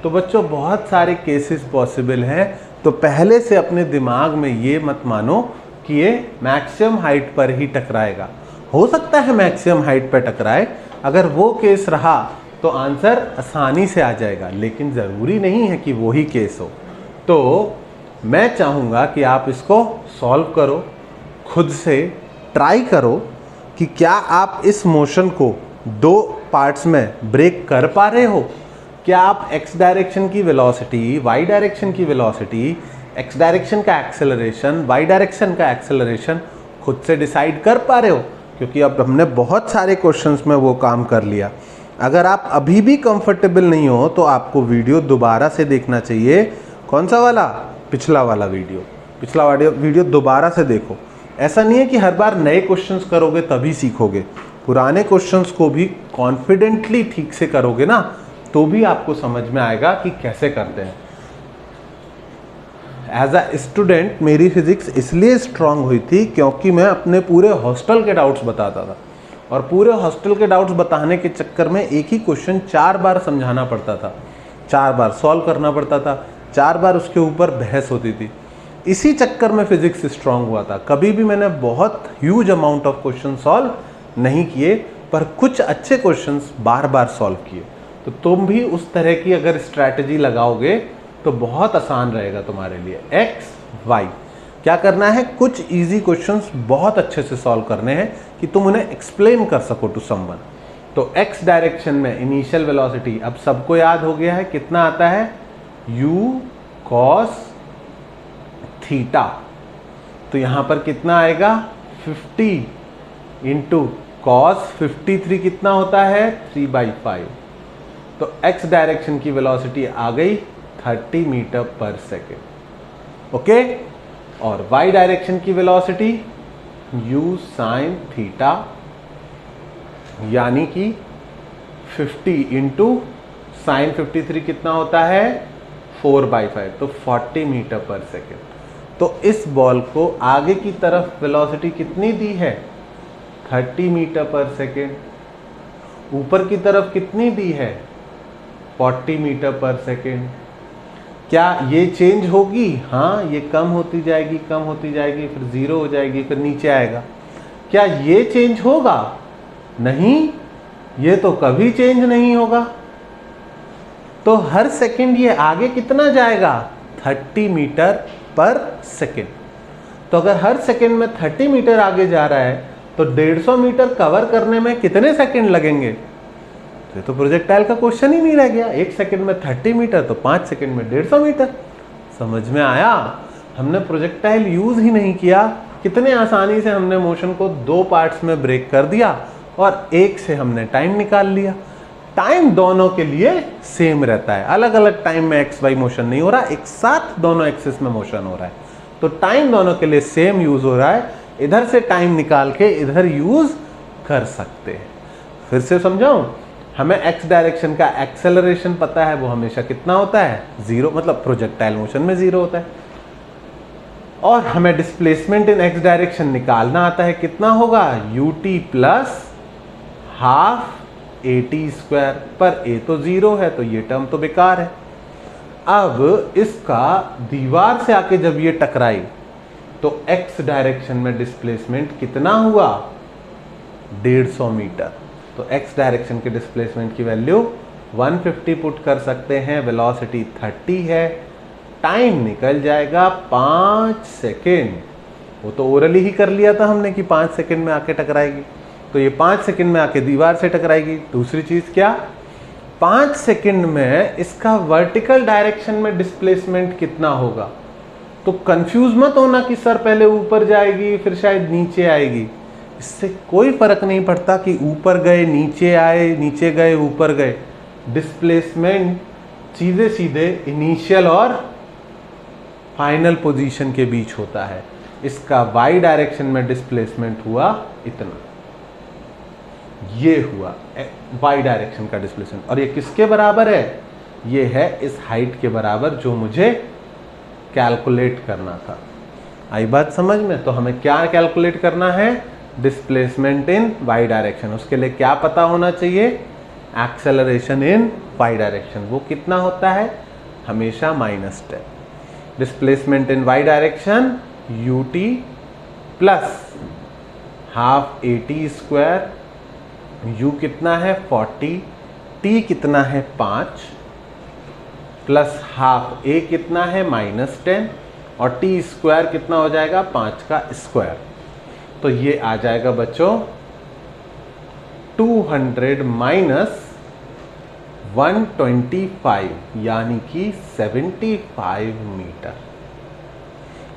तो बच्चों बहुत सारे केसेस पॉसिबल हैं, तो पहले से अपने दिमाग में ये मत मानो कि ये मैक्सिमम हाइट पर ही टकराएगा। हो सकता है मैक्सिमम हाइट पर टकराए, अगर वो केस रहा तो आंसर आसानी से आ जाएगा, लेकिन ज़रूरी नहीं है कि वो ही केस हो। तो मैं चाहूँगा कि आप इसको सॉल्व करो, खुद से ट्राई करो कि क्या आप इस मोशन को दो पार्ट्स में ब्रेक कर पा रहे हो। क्या आप एक्स डायरेक्शन की वेलोसिटी, वाई डायरेक्शन की वेलोसिटी, एक्स डायरेक्शन का एक्सेलरेशन, वाई डायरेक्शन का एक्सेलरेशन खुद से डिसाइड कर पा रहे हो। क्योंकि अब हमने बहुत सारे क्वेश्चंस में वो काम कर लिया। अगर आप अभी भी कंफर्टेबल नहीं हो तो आपको वीडियो दोबारा से देखना चाहिए। कौन सा वाला? पिछला वाला वीडियो। पिछला वीडियो दोबारा से देखो। ऐसा नहीं है कि हर बार नए क्वेश्चंस करोगे तभी सीखोगे। पुराने क्वेश्चंस को भी कॉन्फिडेंटली ठीक से करोगे ना तो भी आपको समझ में आएगा कि कैसे करते हैं। एज अ स्टूडेंट मेरी फिजिक्स इसलिए स्ट्रांग हुई थी क्योंकि मैं अपने पूरे हॉस्टल के डाउट्स बताता था, और पूरे हॉस्टल के डाउट्स बताने के चक्कर में एक ही क्वेश्चन 4 बार समझाना पड़ता था, 4 बार सॉल्व करना पड़ता था, 4 बार उसके ऊपर बहस होती थी। इसी चक्कर में फिजिक्स स्ट्रांग हुआ था। कभी भी मैंने बहुत huge amount of question solve नहीं किए, पर कुछ अच्छे क्वेश्चंस बार बार सॉल्व किए। तो तुम भी उस तरह की अगर स्ट्रैटेजी लगाओगे तो बहुत आसान रहेगा तुम्हारे लिए। एक्स वाई क्या करना है, कुछ इजी क्वेश्चंस बहुत अच्छे से सॉल्व करने हैं कि तुम उन्हें एक्सप्लेन कर सको टू समवन। तो एक्स डायरेक्शन में इनिशियल वेलोसिटी अब सबको याद हो गया है, कितना आता है, u cos थीटा। तो यहां पर कितना आएगा, 50 इंटू कॉस 53 कितना होता है, 3/5। तो एक्स डायरेक्शन की वेलोसिटी आ गई 30 मीटर पर सेकेंड। ओके, और वाई डायरेक्शन की वेलोसिटी u sin थीटा, यानी कि 50 इंटू साइन 53 कितना होता है, 4/5, तो 40 मीटर पर सेकेंड। तो इस बॉल को आगे की तरफ वेलोसिटी कितनी दी है, 30 मीटर पर सेकेंड। ऊपर की तरफ कितनी दी है, 40 मीटर पर सेकेंड। क्या ये चेंज होगी? हाँ, ये कम होती जाएगी, कम होती जाएगी, फिर 0 हो जाएगी, फिर नीचे आएगा। क्या ये चेंज होगा? नहीं, ये तो कभी चेंज नहीं होगा। तो हर सेकंड ये आगे कितना जाएगा, 30 मीटर पर सेकंड। तो अगर हर सेकंड में 30 मीटर आगे जा रहा है तो 150 मीटर कवर करने में कितने सेकंड लगेंगे? तो प्रोजेक्टाइल का क्वेश्चन ही नहीं रह गया। 1 सेकंड में 30 मीटर तो 5 सेकंड में 150 मीटर। समझ में आया? हमने प्रोजेक्टाइल यूज ही नहीं किया, कितने आसानी से हमने मोशन को 2 पार्ट्स में ब्रेक कर दिया और एक से हमने टाइम निकाल लिया। टाइम दोनों के लिए सेम रहता है, अलग अलग टाइम में एक्स वाई मोशन नहीं हो रहा, एक साथ दोनों एक्सिस में मोशन हो रहा है। तो टाइम दोनों के लिए सेम यूज हो रहा है, इधर से टाइम निकाल के इधर यूज कर सकते हैं। फिर से समझाऊं, हमें एक्स डायरेक्शन का एक्सेलरेशन पता है, वो हमेशा कितना होता है, 0, मतलब प्रोजेक्टाइल मोशन में 0 होता है। और हमें डिस्प्लेसमेंट इन एक्स डायरेक्शन निकालना आता है, कितना होगा, ut प्लस हाफ at², पर a तो 0 है तो ये टर्म तो बेकार है। अब इसका दीवार से आके जब ये टकराई तो x डायरेक्शन में डिस्प्लेसमेंट कितना हुआ, 150 मीटर। तो x डायरेक्शन के डिस्प्लेसमेंट की वैल्यू 150 पुट कर सकते हैं, वेलोसिटी 30 है, टाइम निकल जाएगा 5 सेकेंड। वो तो ओरली ही कर लिया था हमने कि 5 सेकेंड में आके टकराएगी, तो ये 5 सेकेंड में आके दीवार से टकराएगी। दूसरी चीज क्या, 5 सेकेंड में इसका वर्टिकल डायरेक्शन में डिस्प्लेसमेंट कितना होगा। तो कंफ्यूज मत होना कि सर पहले ऊपर जाएगी फिर शायद नीचे आएगी, इससे कोई फर्क नहीं पड़ता कि ऊपर गए नीचे आए, नीचे गए ऊपर गए, डिस्प्लेसमेंट सीधे सीधे इनिशियल और फाइनल पोजीशन के बीच होता है। इसका वाई डायरेक्शन में डिस्प्लेसमेंट हुआ इतना, ये हुआ वाई डायरेक्शन का डिस्प्लेसमेंट, और ये किसके बराबर है, ये है इस हाइट के बराबर जो मुझे कैलकुलेट करना था। आई बात समझ में। तो हमें क्या कैलकुलेट करना है, डिस्प्लेसमेंट इन वाई डायरेक्शन। उसके लिए क्या पता होना चाहिए, एक्सेलरेशन इन वाई डायरेक्शन, वो कितना होता है, हमेशा -10। Displacement in y direction ut plus half at², u कितना है 40, t कितना है 5, प्लस हाफ a कितना है -10, और t² कितना हो जाएगा 5 का स्क्वायर। तो ये आ जाएगा बच्चों 200 माइनस 125 यानी कि 75 मीटर।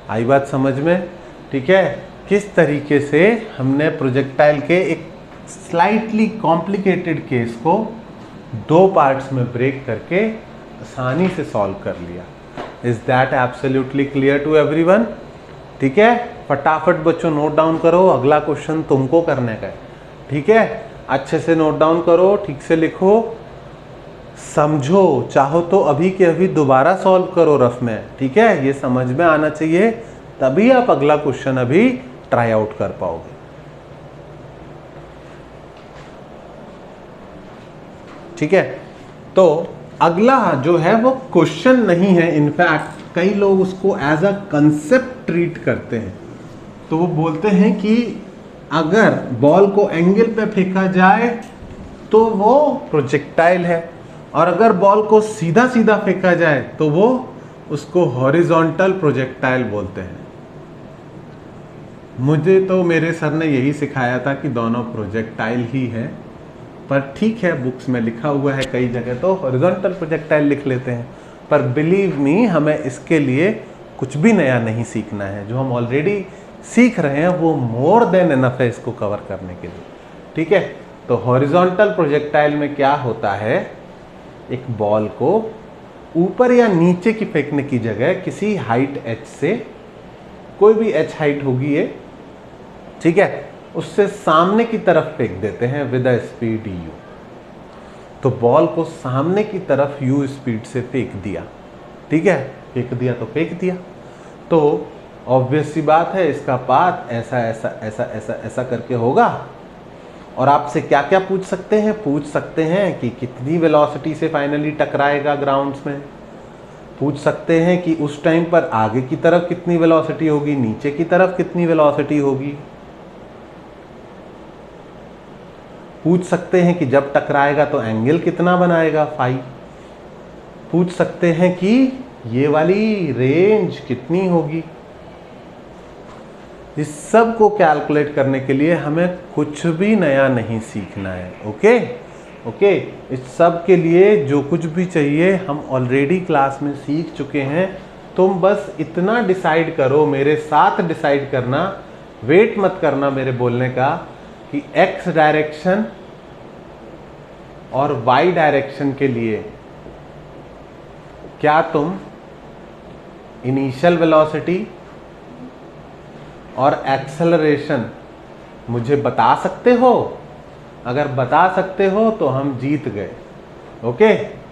आई बात समझ में, ठीक है। किस तरीके से हमने प्रोजेक्टाइल के एक स्लाइटली कॉम्प्लिकेटेड केस को 2 पार्ट्स में ब्रेक करके आसानी से सॉल्व कर लिया। Is that absolutely clear to everyone, ठीक है। फटाफट बच्चों नोट डाउन करो, अगला क्वेश्चन तुमको करने का है, ठीक है। अच्छे से नोट डाउन करो, ठीक से लिखो, समझो, चाहो तो अभी के अभी दोबारा सॉल्व करो रफ में, ठीक है। ये समझ में आना चाहिए, तभी आप अगला क्वेश्चन अभी ट्राई आउट कर पाओगे। ठीक है, तो अगला जो है वो क्वेश्चन नहीं है, इनफैक्ट कई लोग उसको एज अ कंसेप्ट ट्रीट करते हैं। तो वो बोलते हैं कि अगर बॉल को एंगल पे फेंका जाए तो वो प्रोजेक्टाइल है, और अगर बॉल को सीधा सीधा फेंका जाए तो वो उसको हॉरिजॉन्टल प्रोजेक्टाइल बोलते हैं। मुझे तो मेरे सर ने यही सिखाया था कि दोनों प्रोजेक्टाइल ही है, पर ठीक है बुक्स में लिखा हुआ है कई जगह तो हॉरिजॉन्टल प्रोजेक्टाइल लिख लेते हैं। पर बिलीव मी, हमें इसके लिए कुछ भी नया नहीं सीखना है, जो हम ऑलरेडी सीख रहे हैं वो मोर देन इनफ है इसको कवर करने के लिए, ठीक है। तो हॉरिजॉन्टल प्रोजेक्टाइल में क्या होता है, एक बॉल को ऊपर या नीचे की फेंकने की जगह किसी हाइट h से, कोई भी h हाइट होगी ये, ठीक है, उससे सामने की तरफ फेंक देते हैं विद अ स्पीड u। तो बॉल को सामने की तरफ u स्पीड से फेंक दिया, ठीक है, फेंक दिया तो फेंक दिया। तो ऑब्वियस सी बात है इसका पाथ ऐसा ऐसा ऐसा ऐसा ऐसा करके होगा। और आपसे क्या क्या पूछ सकते हैं, पूछ सकते हैं कि कितनी वेलोसिटी से फाइनली टकराएगा ग्राउंड्स में, पूछ सकते हैं कि उस टाइम पर आगे की तरफ कितनी वेलोसिटी होगी, नीचे की तरफ कितनी वेलोसिटी होगी, पूछ सकते हैं कि जब टकराएगा तो एंगल कितना बनाएगा फाई, पूछ सकते हैं कि ये वाली रेंज कितनी होगी। इस सब को कैलकुलेट करने के लिए हमें कुछ भी नया नहीं सीखना है, ओके ओके। इस सब के लिए जो कुछ भी चाहिए हम ऑलरेडी क्लास में सीख चुके हैं। तुम बस इतना डिसाइड करो, मेरे साथ डिसाइड करना, वेट मत करना मेरे बोलने का, कि एक्स डायरेक्शन और वाई डायरेक्शन के लिए क्या तुम इनिशियल वेलोसिटी और एक्सेलरेशन मुझे बता सकते हो, अगर बता सकते हो तो हम जीत गए, ओके।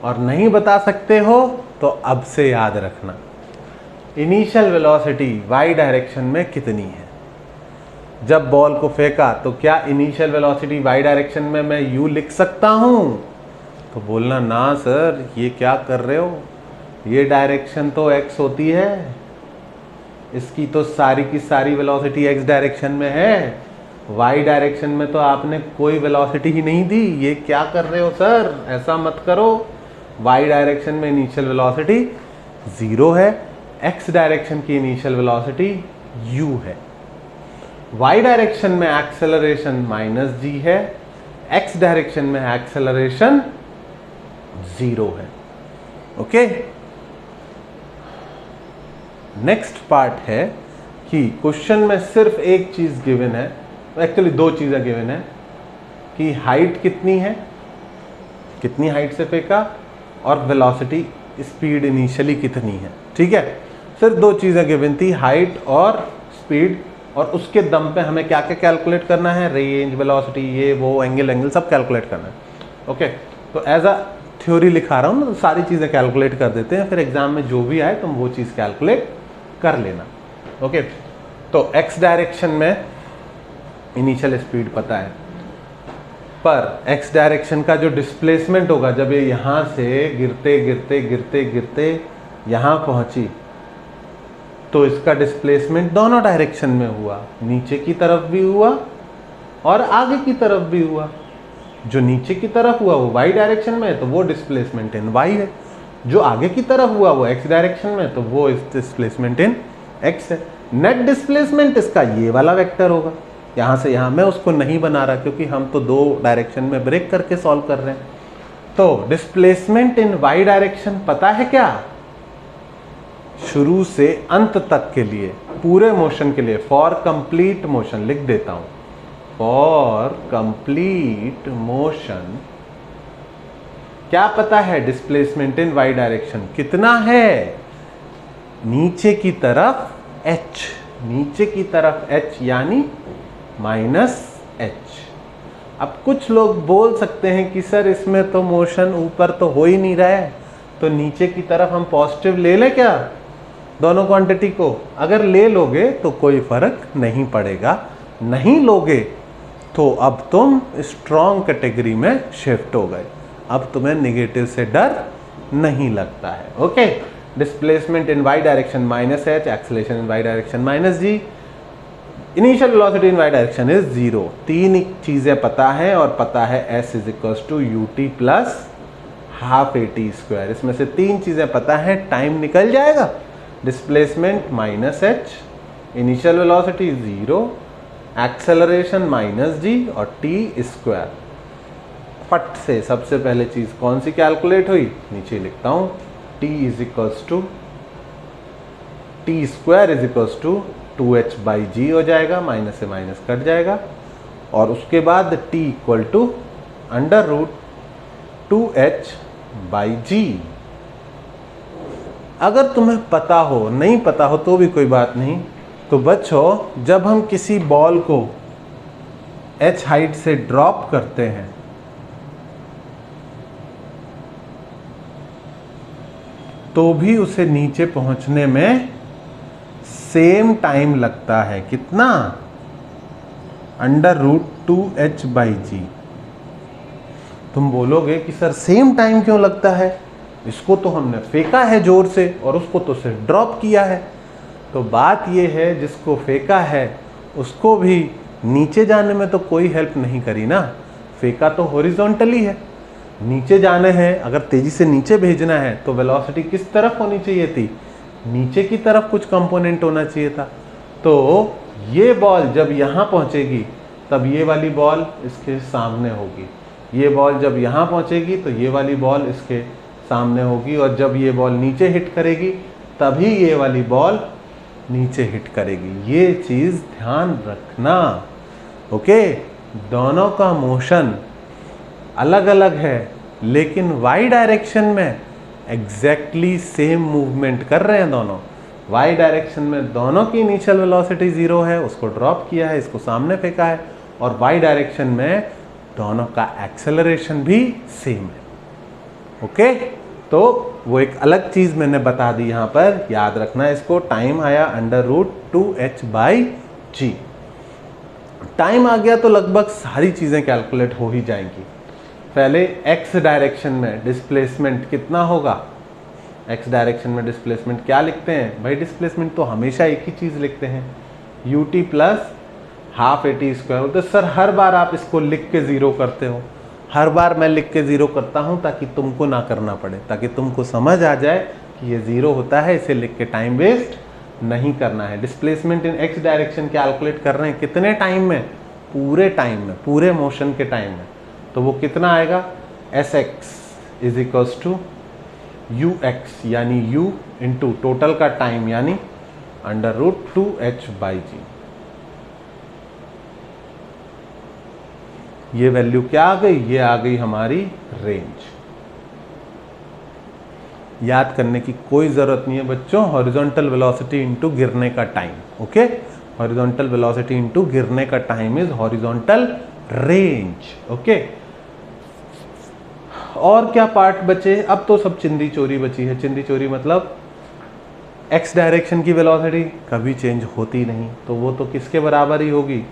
और नहीं बता सकते हो तो अब से याद रखना इनिशियल वेलोसिटी y डायरेक्शन में कितनी है। जब बॉल को फेंका तो क्या इनिशियल वेलोसिटी y डायरेक्शन में मैं u लिख सकता हूं? तो बोलना ना सर, ये क्या कर रहे हो, ये डायरेक्शन तो x होती है, इसकी तो सारी की सारी वेलोसिटी x डायरेक्शन में है, y डायरेक्शन में तो आपने कोई वेलोसिटी ही नहीं दी, ये क्या कर रहे हो सर, ऐसा मत करो। y डायरेक्शन में इनिशियल वेलोसिटी 0 है, x डायरेक्शन की इनिशियल वेलोसिटी u है। y डायरेक्शन में एक्सेलरेशन -g है, x डायरेक्शन में एक्सेलरेशन 0 है, ओके। नेक्स्ट पार्ट है कि क्वेश्चन में सिर्फ एक चीज गिवन है, एक्चुअली दो चीजें गिवन है कि हाइट कितनी है, कितनी हाइट से फेंका, और वेलोसिटी स्पीड इनिशियली कितनी है, ठीक है। सिर्फ दो चीजें गिवन थी, हाइट और स्पीड, और उसके दम पे हमें क्या क्या कैलकुलेट करना है, रेंज, वेलोसिटी, ये वो, एंगल सब कैलकुलेट करना है, ओके। तो एज अ थ्योरी लिखा रहा हूँ ना, तो सारी चीज़ें कैलकुलेट कर देते हैं, फिर एग्जाम में जो भी आए तुम वो चीज़ कैलकुलेट कर लेना, ओके। तो x डायरेक्शन में इनिशियल स्पीड पता है, पर x डायरेक्शन का जो डिस्प्लेसमेंट होगा जब ये यहाँ से गिरते गिरते गिरते गिरते यहाँ पहुँची, तो इसका डिस्प्लेसमेंट दोनों डायरेक्शन में हुआ, नीचे की तरफ भी हुआ और आगे की तरफ भी हुआ। जो नीचे की तरफ हुआ वो y डायरेक्शन में है, तो वो डिस्प्लेसमेंट इन y है। जो आगे की तरफ हुआ वो x डायरेक्शन में, तो वो डिस्प्लेसमेंट इन x है। नेट डिस्प्लेसमेंट इसका ये वाला वेक्टर होगा, यहाँ से यहाँ। मैं उसको नहीं बना रहा क्योंकि हम तो दो डायरेक्शन में ब्रेक करके सॉल्व कर रहे हैं। तो डिस्प्लेसमेंट इन y डायरेक्शन पता है क्या, शुरू से अंत तक के लिए, पूरे मोशन के लिए, फॉर कंप्लीट मोशन लिख देता हूं, फॉर कंप्लीट मोशन क्या पता है, डिस्प्लेसमेंट इन y डायरेक्शन कितना है, नीचे की तरफ h, नीचे की तरफ h यानी -h। अब कुछ लोग बोल सकते हैं कि सर इसमें तो मोशन ऊपर तो हो ही नहीं रहा है, तो नीचे की तरफ हम पॉजिटिव ले लें क्या दोनों क्वांटिटी को? अगर ले लोगे तो कोई फर्क नहीं पड़ेगा, नहीं लोगे तो अब तुम स्ट्रॉन्ग कैटेगरी में शिफ्ट हो गए, अब तुम्हें नेगेटिव से डर नहीं लगता है, okay. Displacement in y direction -h, acceleration in y direction -g, initial velocity in y direction is 0। तीन चीजें पता है, और पता है s is equals to ut plus half at²। इसमें से तीन चीजें पता है, टाइम निकल जाएगा। Displacement -h, initial velocity 0, acceleration -g और t²। फट से सबसे पहले चीज कौन सी कैलकुलेट हुई, नीचे लिखता हूं, t is equals to t² is equals to 2h/g हो जाएगा, माइनस से माइनस कट जाएगा, और उसके बाद t इक्वल टू √2h/g। अगर तुम्हें पता हो, नहीं पता हो तो भी कोई बात नहीं। तो बच्चों, जब हम किसी बॉल को h हाइट से ड्रॉप करते हैं तो भी उसे नीचे पहुंचने में सेम टाइम लगता है, कितना, √2h/g। तुम बोलोगे कि सर सेम टाइम क्यों लगता है, इसको तो हमने फेंका है जोर से और उसको तो सिर्फ ड्रॉप किया है। तो बात ये है, जिसको फेंका है उसको भी नीचे जाने में तो कोई हेल्प नहीं करी ना, फेंका तो हॉरिजॉन्टली है, नीचे जाने हैं, अगर तेजी से नीचे भेजना है तो वेलोसिटी किस तरफ होनी चाहिए थी, नीचे की तरफ कुछ कंपोनेंट होना चाहिए था। तो ये बॉल जब यहाँ पहुँचेगी तब ये वाली बॉल इसके सामने होगी, ये बॉल जब यहाँ पहुँचेगी तो ये वाली बॉल इसके सामने होगी, और जब ये बॉल नीचे हिट करेगी तभी ये वाली बॉल नीचे हिट करेगी। ये चीज़ ध्यान रखना, ओके। दोनों का मोशन अलग अलग है, लेकिन y डायरेक्शन में एग्जैक्टली सेम मूवमेंट कर रहे हैं दोनों। y डायरेक्शन में दोनों की इनिशियल वेलोसिटी 0 है, उसको ड्रॉप किया है, इसको सामने फेंका है, और y डायरेक्शन में दोनों का एक्सेलरेशन भी सेम है। ओके, तो वो एक अलग चीज मैंने बता दी यहां पर, याद रखना इसको। टाइम आया √2h/g। टाइम आ गया तो लगभग सारी चीजें कैलकुलेट हो ही जाएंगी। पहले x डायरेक्शन में डिस्प्लेसमेंट कितना होगा, x डायरेक्शन में डिस्प्लेसमेंट क्या लिखते हैं भाई, डिस्प्लेसमेंट तो हमेशा एक ही चीज लिखते हैं, ut + ½ at²। तो सर हर बार आप इसको लिख के जीरो करते हो, हर बार मैं लिख के जीरो करता हूं ताकि तुमको ना करना पड़े, ताकि तुमको समझ आ जाए कि ये जीरो होता है, इसे लिख के टाइम वेस्ट नहीं करना है। Displacement in x direction calculate कर रहे हैं कितने टाइम में, पूरे टाइम में, पूरे मोशन के टाइम में। तो वो कितना आएगा, sx = ux यानी u इंटू टोटल का टाइम यानी √2h/g। ये वैल्यू क्या आ गई, ये आ गई हमारी रेंज। याद करने की कोई जरूरत नहीं है बच्चों, हॉरिजॉन्टल वेलोसिटी इनटू गिरने का time. Okay, horizontal velocity into गिरने का time is horizontal range. Okay, और क्या पार्ट बचे, अब तो सब चिंदी चोरी बची है। चिंदी चोरी मतलब x डायरेक्शन की वेलोसिटी कभी चेंज होती नहीं, तो वो तो किसके बराबर ही होगी।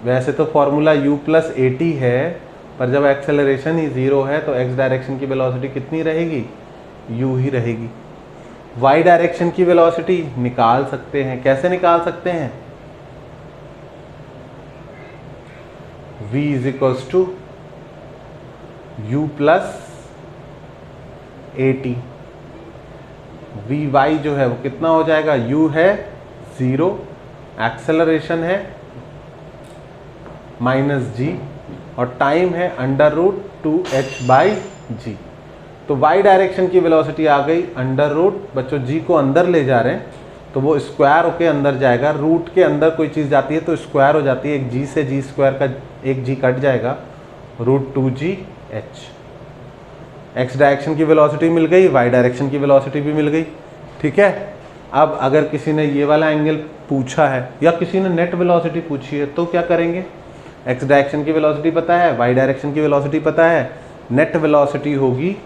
वैसे तो फॉर्मूला u + at है, पर जब एक्सेलरेशन ही 0 है तो x डायरेक्शन की वेलोसिटी कितनी रहेगी, u ही रहेगी। y डायरेक्शन की वेलोसिटी निकाल सकते हैं, कैसे निकाल सकते हैं, v = u + at। vy जो है वो कितना हो जाएगा, u है 0, एक्सेलरेशन है -g और टाइम है √2h/g। तो y डायरेक्शन की वेलोसिटी आ गई बच्चों g को अंदर ले जा रहे हैं तो वो स्क्वायर होके अंदर जाएगा, रूट के अंदर कोई चीज़ जाती है तो स्क्वायर हो जाती है, एक g से g² का एक g कट जाएगा, √2gh। x डायरेक्शन की वेलोसिटी मिल गई, y डायरेक्शन की वेलोसिटी भी मिल गई। ठीक है, अब अगर किसी ने ये वाला एंगल पूछा है या किसी ने नेट वेलोसिटी पूछी है तो क्या करेंगे, x डायरेक्शन की वेलोसिटी पता है, y डायरेक्शन की वेलोसिटी पता है, नेट वेलोसिटी होगी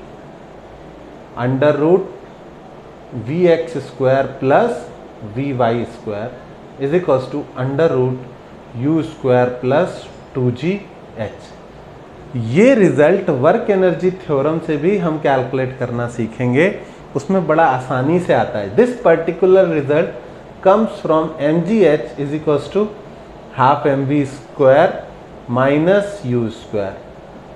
√vx² + vy² √u² + 2gh। ये रिजल्ट वर्क एनर्जी थ्योरम से भी हम कैलकुलेट करना सीखेंगे, उसमें बड़ा आसानी से आता है। This particular result comes from mgh = ½ mv² - u²,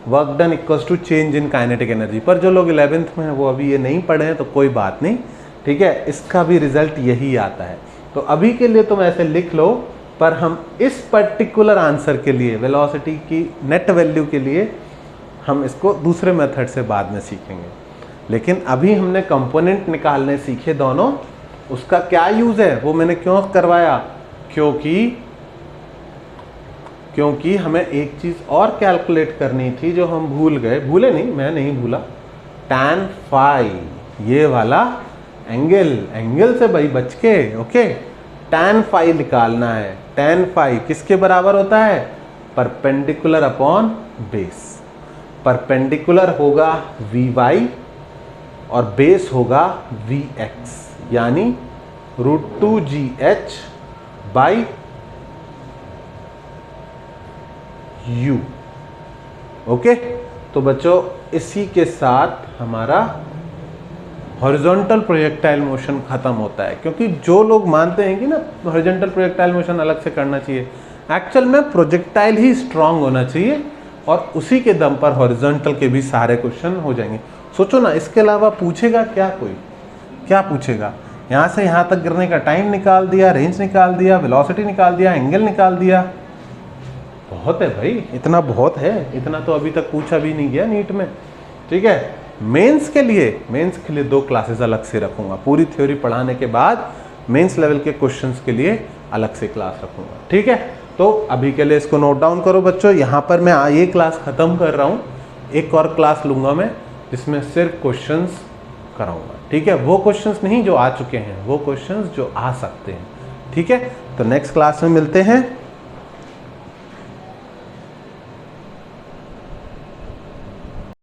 work done = change in kinetic energy. पर जो लोग 11th में हैं वो अभी ये नहीं पढ़े हैं तो कोई बात नहीं, ठीक है, इसका भी रिजल्ट यही आता है। तो अभी के लिए तुम ऐसे लिख लो, पर हम इस पर्टिकुलर आंसर के लिए, वेलोसिटी की नेट वैल्यू के लिए, हम इसको दूसरे मेथड से बाद में सीखेंगे। लेकिन अभी हमने कंपोनेंट निकालने सीखे दोनों, उसका क्या यूज़ है वो मैंने क्यों करवाया, क्योंकि हमें एक चीज़ और कैलकुलेट करनी थी जो हम भूले नहीं, मैं नहीं भूला, tan phi, ये वाला एंगल से भाई बच के। ओके, tan phi निकालना है। tan phi किसके बराबर होता है, परपेंडिकुलर अपॉन बेस। परपेंडिकुलर होगा vy और बेस होगा vx, यानी √2gh/u। ओके, तो बच्चों इसी के साथ हमारा हॉरिजॉन्टल प्रोजेक्टाइल मोशन खत्म होता है। क्योंकि जो लोग मानते हैं कि ना हॉरिजॉन्टल प्रोजेक्टाइल मोशन अलग से करना चाहिए, एक्चुअल में प्रोजेक्टाइल ही स्ट्रांग होना चाहिए और उसी के दम पर हॉरिजॉन्टल के भी सारे क्वेश्चन हो जाएंगे। सोचो ना, इसके अलावा पूछेगा क्या, कोई क्या पूछेगा, यहाँ से यहाँ तक गिरने का टाइम निकाल दिया, रेंज निकाल दिया, वेलोसिटी निकाल दिया, एंगल निकाल दिया, बहुत है भाई, इतना बहुत है, इतना तो अभी तक पूछा भी नहीं गया नीट में। ठीक है, मेंस के लिए 2 क्लासेस अलग से रखूंगा, पूरी थ्योरी पढ़ाने के बाद मेंस लेवल के क्वेश्चंस के लिए अलग से क्लास रखूंगा। ठीक है, तो अभी के लिए इसको नोट डाउन करो बच्चों। यहाँ पर मैं ये क्लास ख़त्म कर रहा हूँ, एक और क्लास लूँगा मैं जिसमें सिर्फ क्वेश्चंस कराऊंगा। ठीक है, वो क्वेश्चंस नहीं जो आ चुके हैं, वो क्वेश्चंस जो आ सकते हैं। ठीक है, तो नेक्स्ट क्लास में मिलते हैं।